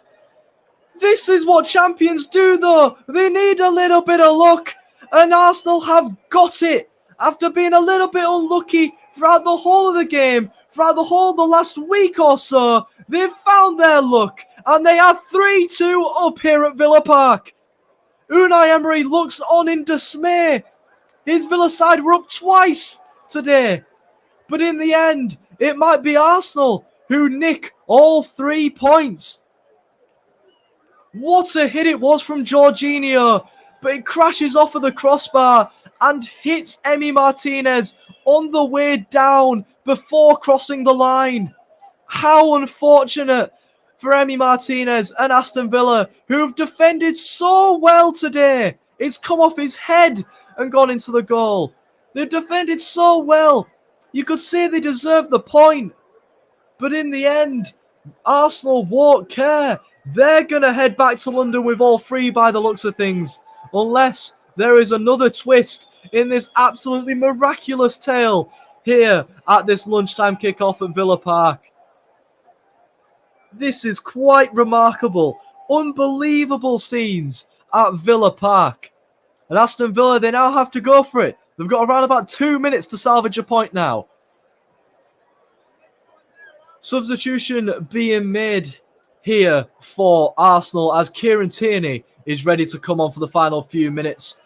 This is what champions do, though. They need a little bit of luck, and Arsenal have got it. After being a little bit unlucky throughout the whole of the game, throughout the whole of the last week or so, they've found their luck, and they are 3-2 up here at Villa Park. Unai Emery looks on in dismay. His Villa side were up twice today, but in the end, it might be Arsenal who nick all 3 points. What a hit it was from Jorginho, but it crashes off of the crossbar and hits Emi Martinez on the way down before crossing the line. How unfortunate for Emi Martinez and Aston Villa, who have defended so well today. It's come off his head and gone into the goal. They've defended so well. You could say they deserved the point. But in the end, Arsenal won't care. They're going to head back to London with all 3 by the looks of things. Unless there is another twist in this absolutely miraculous tale here at this lunchtime kickoff at Villa Park. This is quite remarkable. Unbelievable scenes at Villa Park. And Aston Villa, they now have to go for it. They've got around about 2 minutes to salvage a point now. Substitution being made here for Arsenal as Kieran Tierney is ready to come on for the final few minutes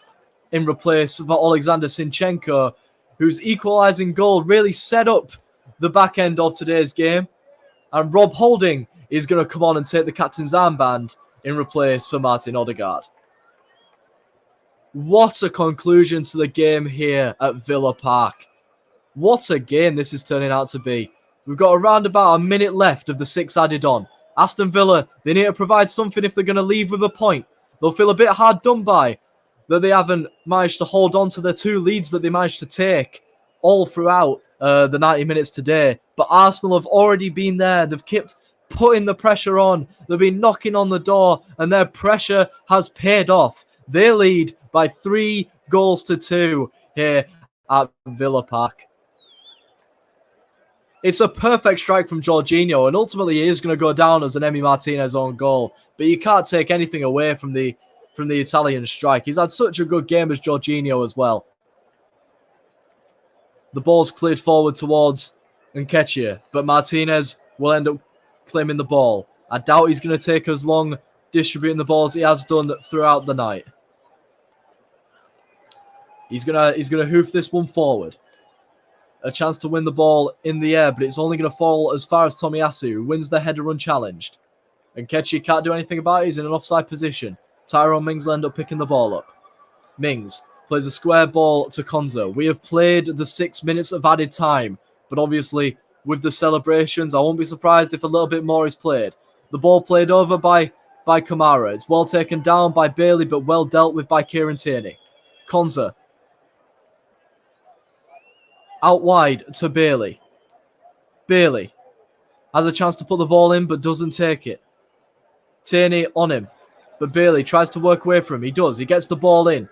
in replace of Alexander Zinchenko, whose equalising goal really set up the back end of today's game. And Rob Holding is going to come on and take the captain's armband in replace for Martin Odegaard. What a conclusion to the game here at Villa Park. What a game this is turning out to be. We've got around about a minute left of the 6 added on. Aston Villa, they need to provide something if they're going to leave with a point. They'll feel a bit hard done by that they haven't managed to hold on to the 2 leads that they managed to take all throughout the 90 minutes today. But Arsenal have already been there. They've kept putting the pressure on. They've been knocking on the door, and their pressure has paid off. They lead by 3-2 here at Villa Park. It's a perfect strike from Jorginho, and ultimately he is going to go down as an Emi Martinez own goal. But you can't take anything away from the Italian strike. He's had such a good game as Jorginho as well. The ball's cleared forward towards Nketiah, but Martinez will end up claiming the ball. I doubt he's going to take as long distributing the ball as he has done throughout the night. He's gonna hoof this one forward. A chance to win the ball in the air, but it's only going to fall as far as Tomiyasu, who wins the header unchallenged. And Nketiah can't do anything about it. He's in an offside position. Tyrone Mings will end up picking the ball up. Mings plays a square ball to Konza. We have played the 6 minutes of added time, but obviously with the celebrations, I won't be surprised if a little bit more is played. The ball played over by Kamara. It's well taken down by Bailey, but well dealt with by Kieran Tierney. Konza out wide to Bailey. Bailey has a chance to put the ball in, but doesn't take it. Tierney on him, but Bailey tries to work away from him. He does. He gets the ball in.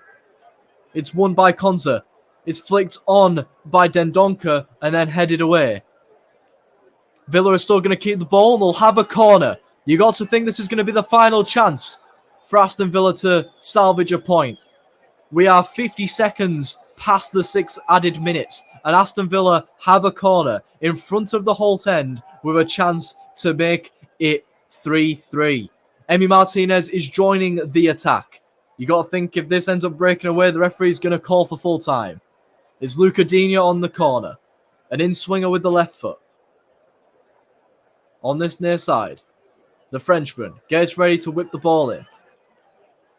It's won by Konza. It's flicked on by Dendoncker and then headed away. Villa are still going to keep the ball and they'll have a corner. You got to think this is going to be the final chance for Aston Villa to salvage a point. We are 50 seconds past the 6 added minutes, and Aston Villa have a corner in front of the Holt end with a chance to make it 3-3. Emi Martinez is joining the attack. You got to think if this ends up breaking away, the referee is going to call for full time. It's Luca Digne on the corner. An in-swinger with the left foot. On this near side, the Frenchman gets ready to whip the ball in.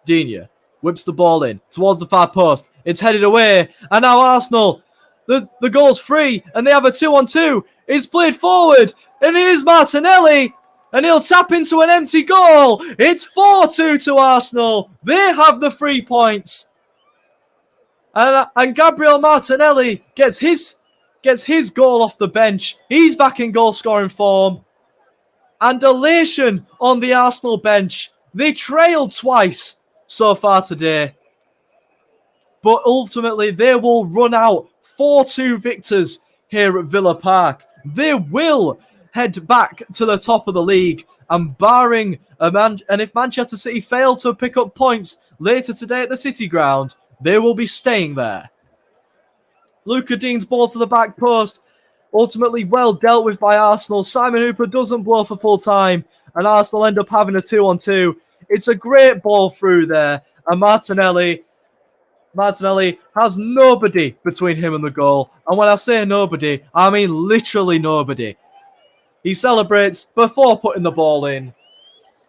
Digne whips the ball in towards the far post. It's headed away, and now Arsenal, the goal's free, and they have a 2-on-2. It's played forward, and here's Martinelli, and he'll tap into an empty goal. It's 4-2 to Arsenal. They have the 3 points. And Gabriel Martinelli gets his goal off the bench. He's back in goal-scoring form. And elation on the Arsenal bench. They trailed twice so far today. But ultimately, they will run out 4-2 victors here at Villa Park. They will head back to the top of the league. And barring and if Manchester City fail to pick up points later today at the City Ground, they will be staying there. Luca Digne's ball to the back post. Ultimately well dealt with by Arsenal. Simon Hooper doesn't blow for full time. And Arsenal end up having a 2-on-2. It's a great ball through there. And Martinelli has nobody between him and the goal. And when I say nobody, I mean literally nobody. He celebrates before putting the ball in.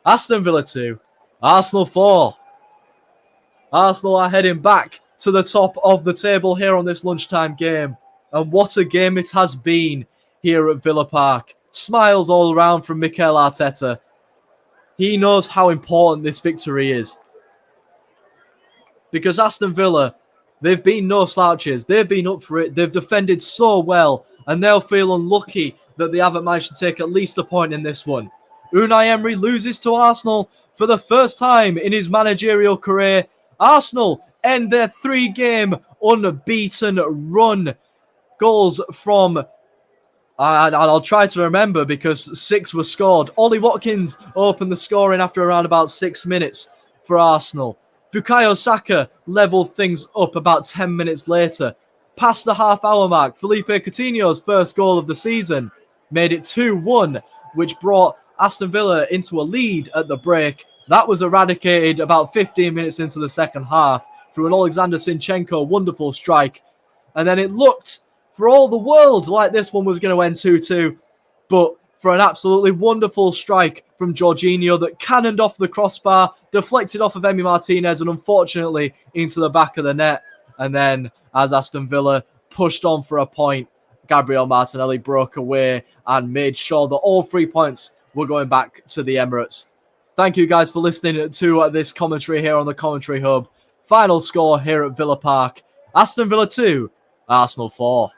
Aston Villa 2. Arsenal 4. Arsenal are heading back to the top of the table here on this lunchtime game. And what a game it has been here at Villa Park. Smiles all around from Mikel Arteta. He knows how important this victory is. Because Aston Villa, they've been no slouches. They've been up for it. They've defended so well. And they'll feel unlucky that they haven't managed to take at least a point in this one. Unai Emery loses to Arsenal for the first time in his managerial career. Arsenal end their 3-game unbeaten run. Goals from, I'll try to remember because 6 were scored. Ollie Watkins opened the scoring after around about 6 minutes for Arsenal. Bukayo Saka levelled things up about 10 minutes later. Past the half-hour mark, Felipe Coutinho's first goal of the season. made it 2-1, which brought Aston Villa into a lead at the break. That was eradicated about 15 minutes into the second half through an Alexander Zinchenko wonderful strike. And then it looked for all the world like this one was going to end 2-2. But for an absolutely wonderful strike from Jorginho that cannoned off the crossbar, deflected off of Emi Martinez and unfortunately into the back of the net. And then as Aston Villa pushed on for a point, Gabriel Martinelli broke away and made sure that all 3 points were going back to the Emirates. Thank you guys for listening to this commentary here on the Commentary Hub. Final score here at Villa Park, Aston Villa 2, Arsenal 4.